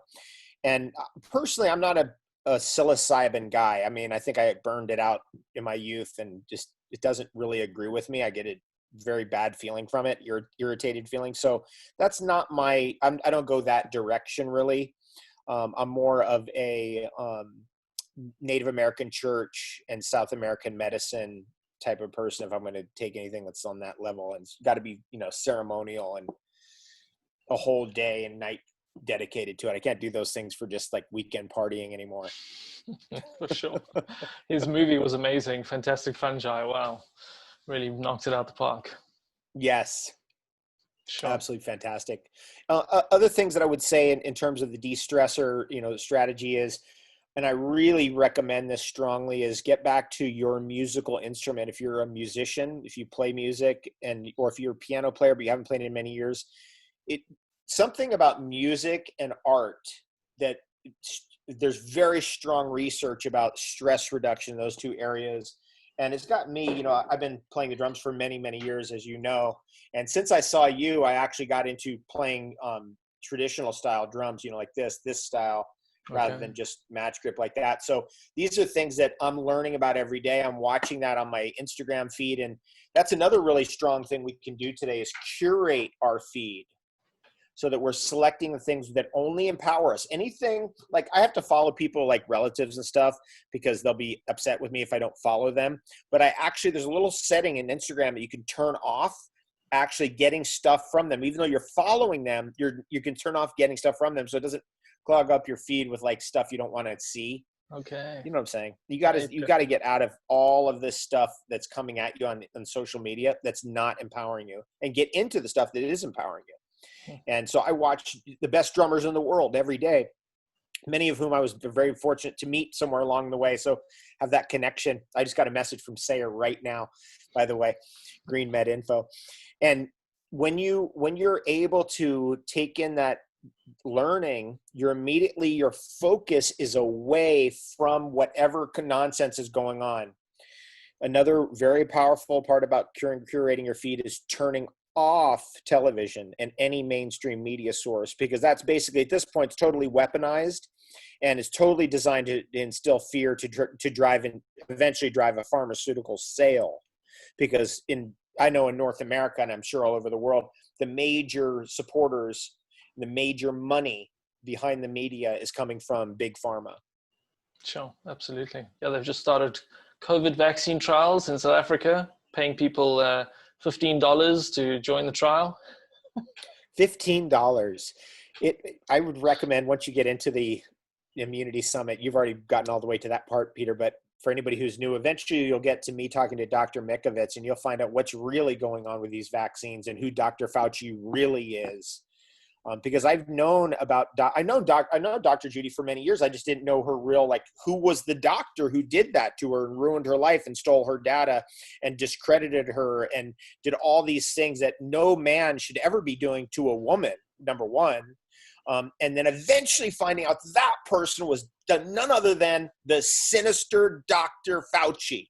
And personally, I'm not a psilocybin guy. I mean, I think I burned it out in my youth, and just it doesn't really agree with me. I get it very bad feeling from it, irritated feeling. So that's not I don't go that direction really. I'm more of a Native American church and South American medicine type of person if I'm going to take anything that's on that level. And it's got to be, ceremonial and a whole day and night dedicated to it. I can't do those things for just like weekend partying anymore. For sure. His movie was amazing. Fantastic Fungi. Wow. Really knocked it out the park. Yes. Sure. Absolutely fantastic. Other things that I would say in terms of the de-stressor, the strategy is, and I really recommend this strongly, is get back to your musical instrument. If you're a musician, if you play music, or if you're a piano player, but you haven't played in many years, something about music and art that there's very strong research about stress reduction in those two areas. And it's got me, I've been playing the drums for many, many years, as you know. And since I saw you, I actually got into playing traditional style drums, like this style, rather than just match grip like that. So these are things that I'm learning about every day. I'm watching that on my Instagram feed. And that's another really strong thing we can do today is curate our feed, so that we're selecting the things that only empower us. Anything, like I have to follow people like relatives and stuff because they'll be upset with me if I don't follow them. But there's a little setting in Instagram that you can turn off actually getting stuff from them. Even though you're following them, you can turn off getting stuff from them so it doesn't clog up your feed with like stuff you don't want to see. Okay. You know what I'm saying? You got to get out of all of this stuff that's coming at you on social media that's not empowering you, and get into the stuff that is empowering you. And so I watch the best drummers in the world every day, many of whom I was very fortunate to meet somewhere along the way. So have that connection. I just got a message from Sayer right now, by the way, Green Med Info. And when you're able to take in that learning, your focus is away from whatever nonsense is going on. Another very powerful part about curating your feed is turning off television and any mainstream media source, because that's basically at this point it's totally weaponized and it's totally designed to instill fear to drive and eventually drive a pharmaceutical sale. Because I know in North America, and I'm sure all over the world, the major supporters, the major money behind the media is coming from big pharma. Sure, absolutely. Yeah, they've just started COVID vaccine trials in South Africa, paying people $15 to join the trial. $15. I would recommend, once you get into the immunity summit, you've already gotten all the way to that part, Peter, but for anybody who's new, eventually you'll get to me talking to Dr. Mikovits, and you'll find out what's really going on with these vaccines and who Dr. Fauci really is. Because I've known I know Dr. Judy for many years. I just didn't know her real, who was the doctor who did that to her and ruined her life and stole her data and discredited her and did all these things that no man should ever be doing to a woman, number one. And then eventually finding out that person was none other than the sinister Dr. Fauci,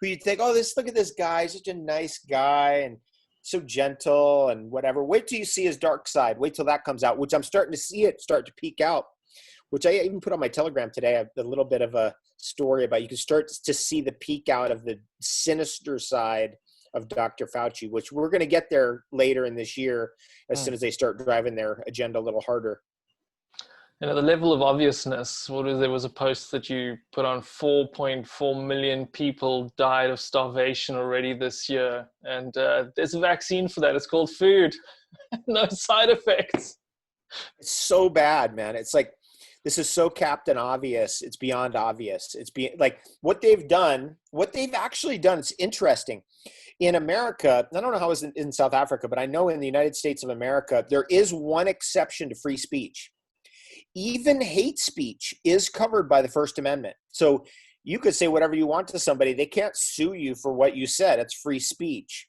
who you'd think, look at this guy, such a nice guy and so gentle and whatever. Wait till you see his dark side. Wait till that comes out, which I'm starting to see it start to peek out, which I even put on my Telegram today. I have a little bit of a story about, you can start to see the peek out of the sinister side of Dr. Fauci, which we're going to get there later in this year as soon as they start driving their agenda a little harder. And at the level of obviousness, there was a post that you put on, 4.4 million people died of starvation already this year. And there's a vaccine for that. It's called food. No side effects. It's so bad, man. It's like, this is so Captain Obvious. It's beyond obvious. It's what they've actually done. It's interesting. In America, I don't know how it's in South Africa, but I know in the United States of America, there is one exception to free speech. Even hate speech is covered by the First Amendment. So you could say whatever you want to somebody. They can't sue you for what you said. It's free speech.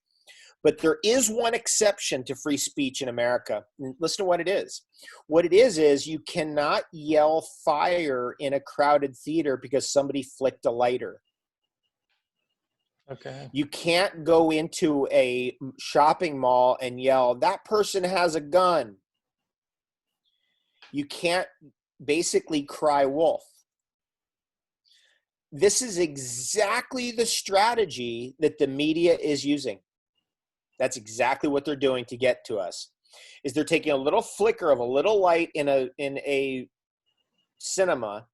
But there is one exception to free speech in America. Listen to what it is. What it is you cannot yell fire in a crowded theater because somebody flicked a lighter. Okay. You can't go into a shopping mall and yell, that person has a gun. You can't basically cry wolf. This is exactly the strategy that the media is using. That's exactly what they're doing to get to us. Is they're taking a little flicker of a little light in a cinema,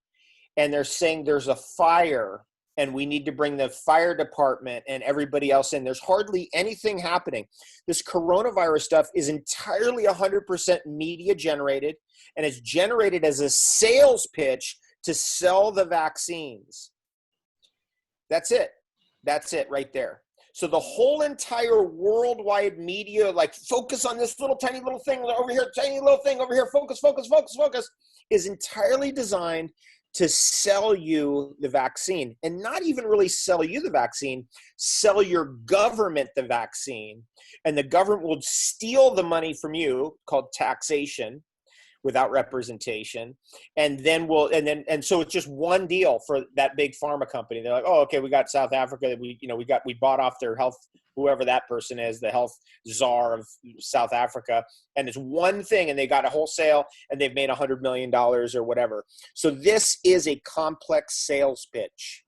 and they're saying there's a fire and we need to bring the fire department and everybody else in. There's hardly anything happening. This coronavirus stuff is entirely 100% media generated, and it's generated as a sales pitch to sell the vaccines. That's it. That's it right there. So the whole entire worldwide media, like, focus on this little tiny little thing over here, tiny little thing over here, focus, focus, focus, focus, is entirely designed to sell you the vaccine, and not even really sell you the vaccine, sell your government the vaccine. And the government will steal the money from you, called taxation, without representation. And so it's just one deal for that big pharma company. They're like, oh, okay, we got South Africa. We bought off their health, whoever that person is, the health czar of South Africa. And it's one thing, and they got a wholesale, and they've made $100 million or whatever. So this is a complex sales pitch,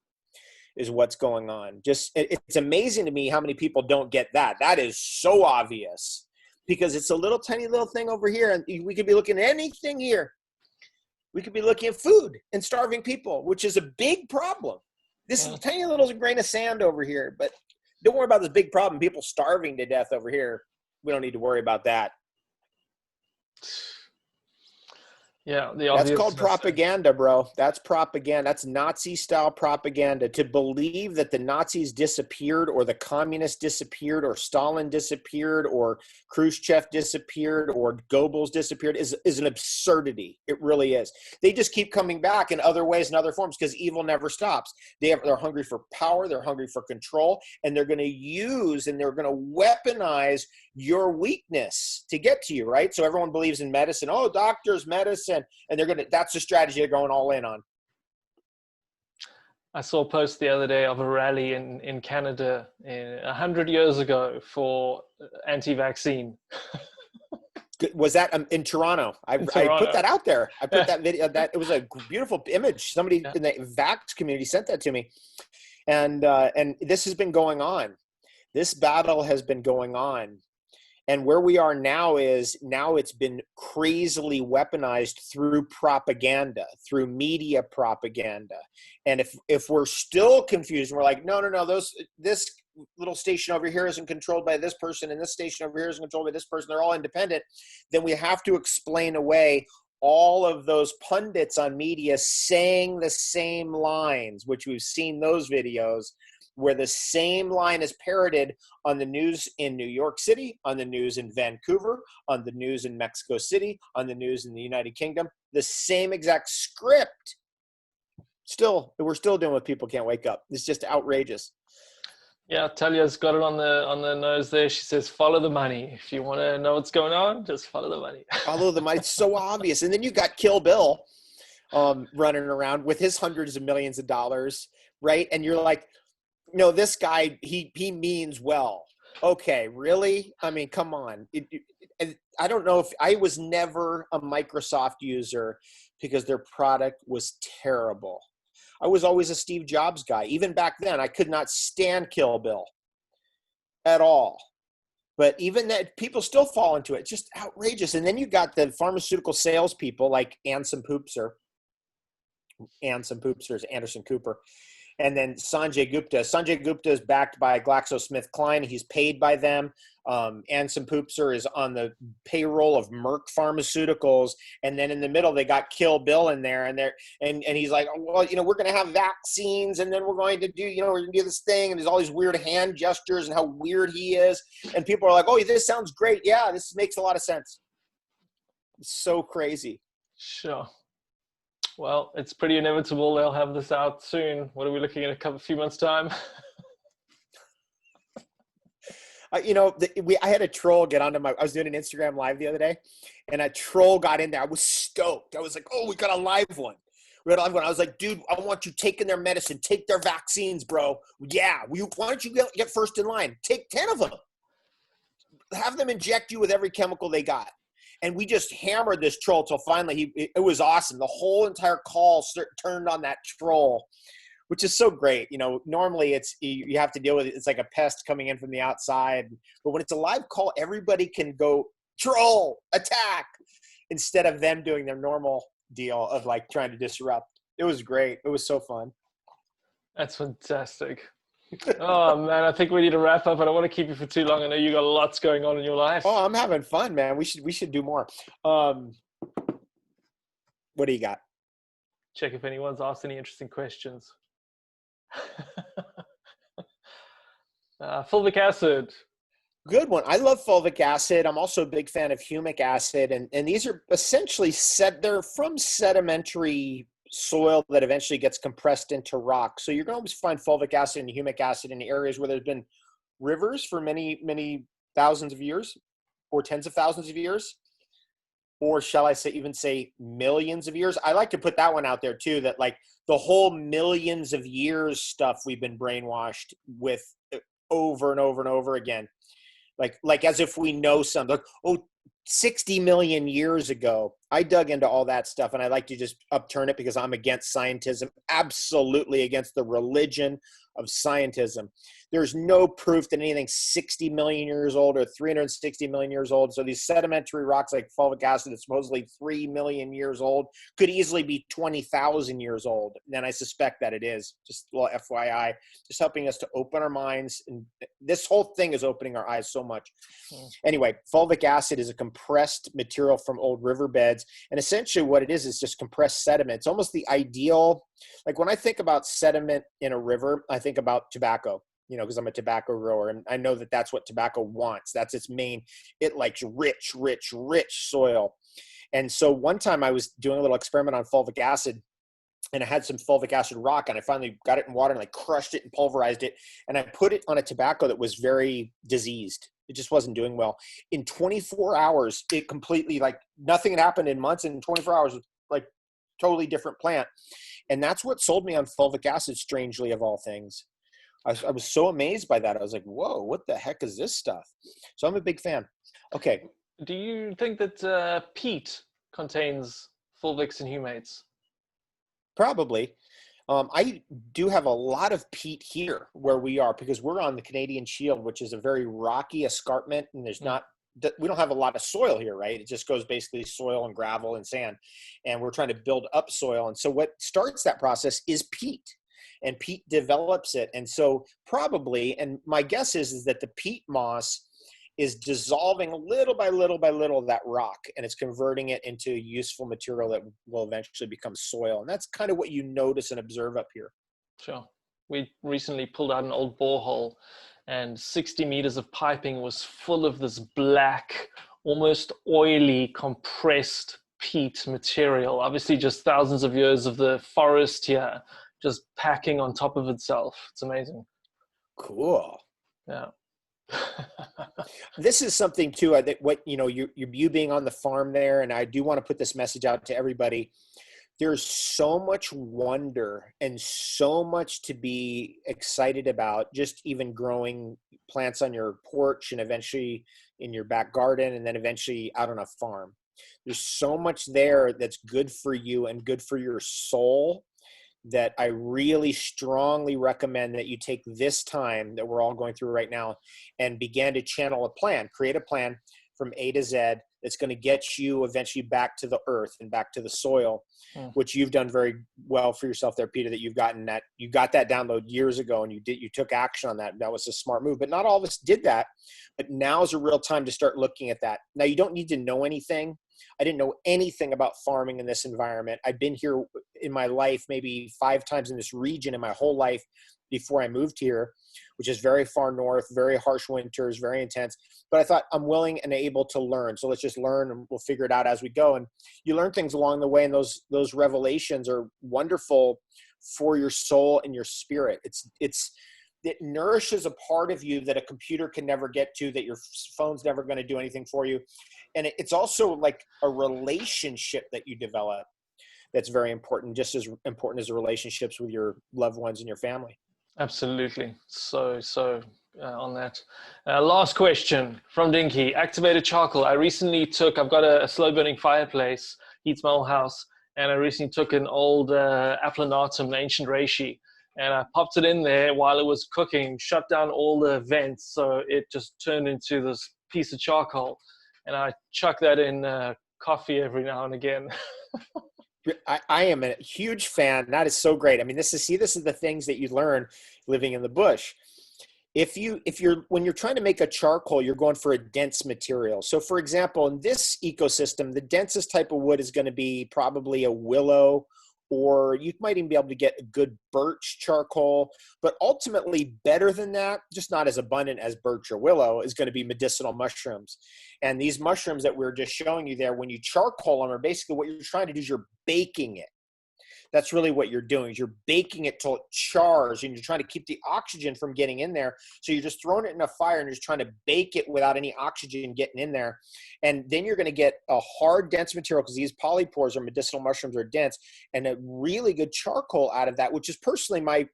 is what's going on. It's amazing to me how many people don't get that. That is so obvious. Because it's a little tiny little thing over here, and we could be looking at anything here. We could be looking at food and starving people, which is a big problem. This is a tiny little grain of sand over here, but don't worry about this big problem. People starving to death over here. We don't need to worry about that. Yeah, that's called propaganda, bro. That's propaganda. That's Nazi-style propaganda. To believe that the Nazis disappeared, or the communists disappeared, or Stalin disappeared, or Khrushchev disappeared, or Goebbels disappeared is an absurdity. It really is. They just keep coming back in other ways and other forms, because evil never stops. They're hungry for power. They're hungry for control, and they're going to use and they're going to weaponize your weakness to get to you, right? So everyone believes in medicine. Oh, doctors, medicine. And that's the strategy they're going all in on. I saw a post the other day of a rally in Canada 100 years ago for anti-vaccine. Was that in Toronto? I put that out there. I put that video. It was a beautiful image. Somebody in the vax community sent that to me, and this has been going on. This battle has been going on. And where we are now it's been crazily weaponized through propaganda, through media propaganda. And if we're still confused, and we're like, no, this little station over here isn't controlled by this person, and this station over here isn't controlled by this person, they're all independent, then we have to explain away all of those pundits on media saying the same lines, which we've seen those videos, where the same line is parroted on the news in New York City, on the news in Vancouver, on the news in Mexico City, on the news in the United Kingdom, the same exact script. We're still doing what people can't wake up. It's just outrageous. Yeah, Talia's got it on the nose there. She says, follow the money. If you want to know what's going on, just follow the money. Follow the money. It's so obvious. And then you got Kill Bill running around with his hundreds of millions of dollars, right? And you're like, no, this guy, he means well. Okay, really? I mean, come on. I don't know if I was never a Microsoft user because their product was terrible. I was always a Steve Jobs guy. Even back then, I could not stand Kill Bill at all. But even that, people still fall into it. Just outrageous. And then you got the pharmaceutical salespeople like Anderson Cooper, Anderson Cooper. And then Sanjay Gupta. Sanjay Gupta is backed by GlaxoSmithKline. He's paid by them. Anson Poopser is on the payroll of Merck Pharmaceuticals. And then in the middle, they got Kill Bill in there. And he's like, well, we're going to have vaccines, and then we're going to do, we're going to do this thing. And there's all these weird hand gestures and how weird he is. And people are like, oh, this sounds great. Yeah, this makes a lot of sense. It's so crazy. Sure. Well, it's pretty inevitable they'll have this out soon. What are we looking at, a few months' time? I had a troll get onto I was doing an Instagram live the other day, and a troll got in there. I was stoked. I was like, oh, we got a live one. We had a live one. I was like, dude, I want you taking their medicine. Take their vaccines, bro. Yeah. Why don't you get first in line? Take 10 of them. Have them inject you with every chemical they got. And we just hammered this troll till finally it was awesome. The whole entire call turned on that troll which is so great. You know, normally you have to deal with it. It's like a pest coming in from the outside, but when it's a live call, everybody can go troll, attack, instead of them doing their normal deal of like trying to disrupt. It was great. It was so fun. That's fantastic. Oh man, I think we need to wrap up. I don't want to keep you for too long. I know you got lots going on in your life. Oh, I'm having fun, man. We should do more. What do you got? Check if anyone's asked any interesting questions. Fulvic acid. Good one. I love fulvic acid. I'm also a big fan of humic acid. And these are essentially they're from sedimentary soil that eventually gets compressed into rock. So you're going to always find fulvic acid and humic acid in areas where there's been rivers for many, many thousands of years, or tens of thousands of years, or shall I say millions of years. I like to put that one out there too, that like the whole millions of years stuff we've been brainwashed with over and over and over again. Like as if we know something, like, 60 million years ago. I dug into all that stuff, and I like to just upturn it because I'm against scientism, absolutely against the religion of scientism. There's no proof that anything's 60 million years old or 360 million years old. So these sedimentary rocks like fulvic acid that's supposedly 3 million years old could easily be 20,000 years old. And I suspect that it is. Just a little FYI, just helping us to open our minds. And this whole thing is opening our eyes so much. Anyway, fulvic acid is a compressed material from old riverbeds. And essentially what it is just compressed sediment. It's almost the ideal, like when I think about sediment in a river, I think about tobacco, you know, because I'm a tobacco grower, and I know that that's what tobacco wants. That's its main, it likes rich, rich, rich soil. And so one time I was doing a little experiment on fulvic acid, and I had some fulvic acid rock, and I finally got it in water and like crushed it and pulverized it. And I put it on a tobacco that was very diseased. It just wasn't doing well. In 24 hours, it completely, like nothing had happened in months. And in 24 hours, like totally different plant. And that's what sold me on fulvic acid, strangely, of all things. I was so amazed by that. I was like, whoa, what the heck is this stuff? So I'm a big fan. Okay. Do you think that peat contains fulvics and humates? Probably. I do have a lot of peat here where we are, because we're on the Canadian Shield, which is a very rocky escarpment, and we don't have a lot of soil here, right? It just goes basically soil and gravel and sand, and we're trying to build up soil. And so what starts that process is peat, and peat develops it. And so probably, and my guess is that the peat moss is dissolving little by little by little that rock, and it's converting it into useful material that will eventually become soil. And that's kind of what you notice and observe up here. Sure. We recently pulled out an old borehole, and 60 meters of piping was full of this black, almost oily, compressed peat material. Obviously just thousands of years of the forest here just packing on top of itself. It's amazing. Cool. Yeah. This is something too, I think, what, you know, you being on the farm there, and I do want to put this message out to everybody. There's so much wonder and so much to be excited about, just even growing plants on your porch and eventually in your back garden, and then eventually out on a farm. There's so much there that's good for you and good for your soul, that I really strongly recommend that you take this time that we're all going through right now and begin to channel a plan, create a plan from A to Z that's going to get you eventually back to the earth and back to the soil, which you've done very well for yourself there, Peter, that you got that download years ago, and you took action on that. That was a smart move, but not all of us did that. But now is a real time to start looking at that. Now, you don't need to know anything. I didn't know anything about farming in this environment. I've been here in my life maybe 5 times in this region in my whole life before I moved here, which is very far north, very harsh winters, very intense. But I thought, I'm willing and able to learn. So let's just learn, and we'll figure it out as we go. And you learn things along the way, and those revelations are wonderful for your soul and your spirit. It nourishes a part of you that a computer can never get to, that your phone's never going to do anything for you. And it's also like a relationship that you develop that's very important, just as important as the relationships with your loved ones and your family. Absolutely. So on that. Last question from Dinky. Activated charcoal. I've got a slow burning fireplace, heats my whole house, and I recently took an old Applanatum, an ancient reishi, and I popped it in there while it was cooking, shut down all the vents, so it just turned into this piece of charcoal. And I chuck that in coffee every now and again. I am a huge fan. That is so great. I mean, this is the things that you learn living in the bush. When you're trying to make a charcoal, you're going for a dense material. So for example, in this ecosystem, the densest type of wood is going to be probably a willow, or you might even be able to get a good birch charcoal. But ultimately, better than that, just not as abundant as birch or willow, is going to be medicinal mushrooms. And these mushrooms that we're just showing you there, when you charcoal them, are basically what you're trying to do is you're baking it. That's really what you're doing, is you're baking it till it chars, and you're trying to keep the oxygen from getting in there. So you're just throwing it in a fire and you're just trying to bake it without any oxygen getting in there. And then you're going to get a hard, dense material, because these polypores or medicinal mushrooms are dense, and a really good charcoal out of that, which is personally my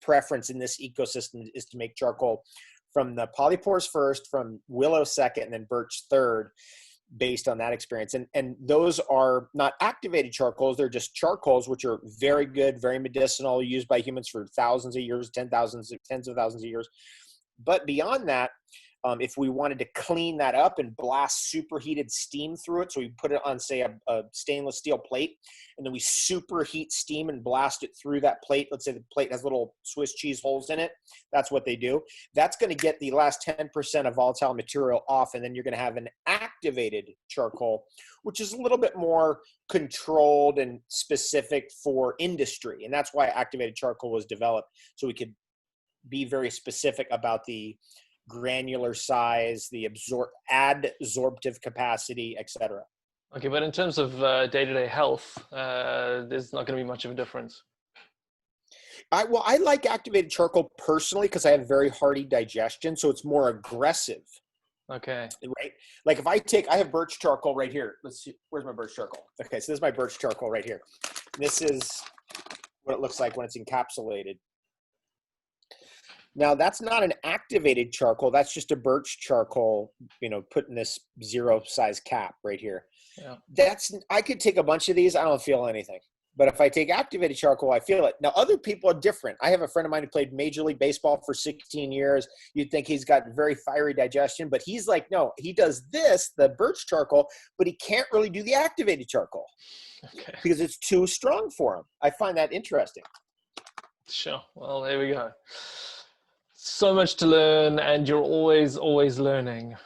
preference in this ecosystem, is to make charcoal from the polypores first, from willow second, and then birch third, based on that experience. And those are not activated charcoals. They're just charcoals, which are very good, very medicinal, used by humans for thousands of years, tens of thousands of years. But beyond that, if we wanted to clean that up and blast superheated steam through it, so we put it on, say, a stainless steel plate, and then we superheat steam and blast it through that plate. Let's say the plate has little Swiss cheese holes in it. That's what they do. That's going to get the last 10% of volatile material off, and then you're going to have an activated charcoal, which is a little bit more controlled and specific for industry. And that's why activated charcoal was developed, so we could be very specific about the granular size, the adsorptive capacity, etc. Okay, but in terms of day-to-day health, there's not going to be much of a difference. I like activated charcoal personally because I have very hearty digestion, so it's more aggressive. Okay. Right? Like if I have birch charcoal right here. Let's see, where's my birch charcoal? Okay, so this is my birch charcoal right here. This is what it looks like when it's encapsulated. Now, that's not an activated charcoal. That's just a birch charcoal, put in this 0 size cap right here. Yeah. I could take a bunch of these. I don't feel anything. But if I take activated charcoal, I feel it. Now, other people are different. I have a friend of mine who played Major League Baseball for 16 years. You'd think he's got very fiery digestion, but he's like, no, he does this, the birch charcoal, but he can't really do the activated charcoal because it's too strong for him. I find that interesting. Sure. Well, there we go. So much to learn, and you're always learning.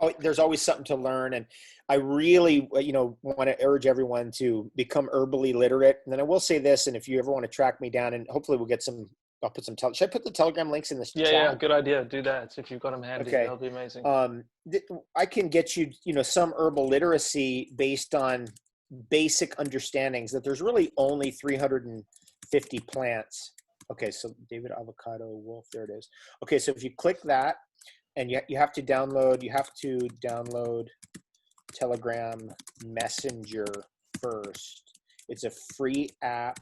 Oh, there's always something to learn. And I really, want to urge everyone to become herbally literate. And then I will say this, and if you ever want to track me down, and hopefully we'll get I'll put some, should I put the Telegram links in this chat? Yeah, good idea. Do that. If you've got them handy, okay. That'll be amazing. I can get you, some herbal literacy based on basic understandings that there's really only 350 plants. Okay, so David Avocado Wolf, there it is. Okay, so if you click that, and you have to download Telegram Messenger first. It's a free app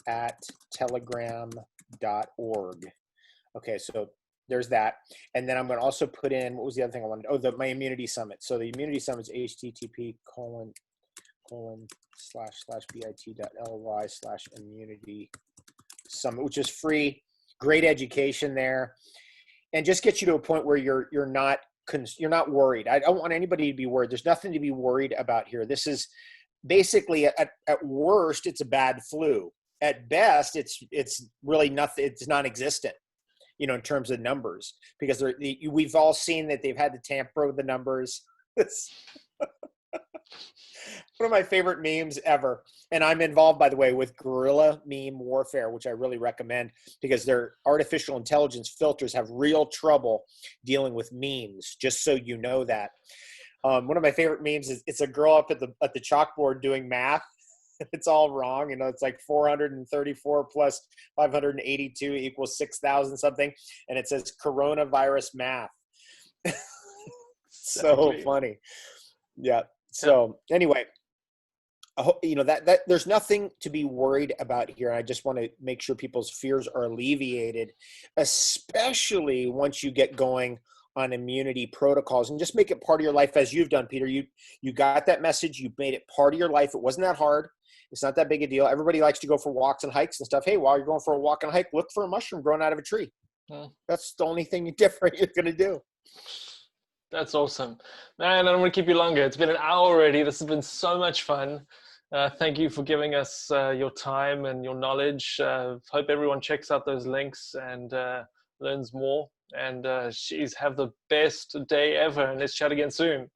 at telegram.org. Okay, so there's that. And then I'm going to also put in, what was the other thing I wanted? Oh, my immunity summit. So the immunity summit is http://bit.ly/immunity summit, which is free. Great education there, and just gets you to a point where you're not worried. I don't want anybody to be worried. There's nothing to be worried about here. This is basically at worst, it's a bad flu. At best, it's really nothing. It's non-existent, in terms of numbers, because we've all seen that they've had to tamper with the numbers. One of my favorite memes ever. And I'm involved, by the way, with guerrilla meme warfare, which I really recommend because their artificial intelligence filters have real trouble dealing with memes, just so you know that. One of my favorite memes is it's a girl up at the chalkboard doing math. It's all wrong. It's like 434 plus 582 equals 6,000 something. And it says coronavirus math. So funny. Yeah. So anyway, that there's nothing to be worried about here. I just want to make sure people's fears are alleviated, especially once you get going on immunity protocols and just make it part of your life, as you've done, Peter. You got that message. You made it part of your life. It wasn't that hard. It's not that big a deal. Everybody likes to go for walks and hikes and stuff. Hey, while you're going for a walk and hike, look for a mushroom growing out of a tree. That's the only thing different you're going to do. That's awesome. Man, I don't want to keep you longer. It's been an hour already. This has been so much fun. Thank you for giving us your time and your knowledge. Hope everyone checks out those links and learns more. And have the best day ever. And let's chat again soon.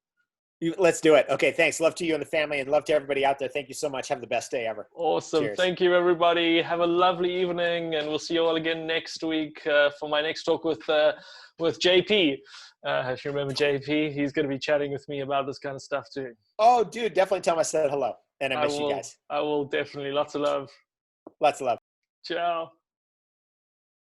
Let's do it. Okay, thanks. Love to you and the family, and love to everybody out there. Thank you so much. Have the best day ever. Awesome. Cheers. Thank you, everybody. Have a lovely evening, and we'll see you all again next week for my next talk with JP. If you remember JP, he's going to be chatting with me about this kind of stuff too. Oh, dude, definitely tell him I said hello, and I miss you guys. I will definitely. Lots of love. Lots of love. Ciao.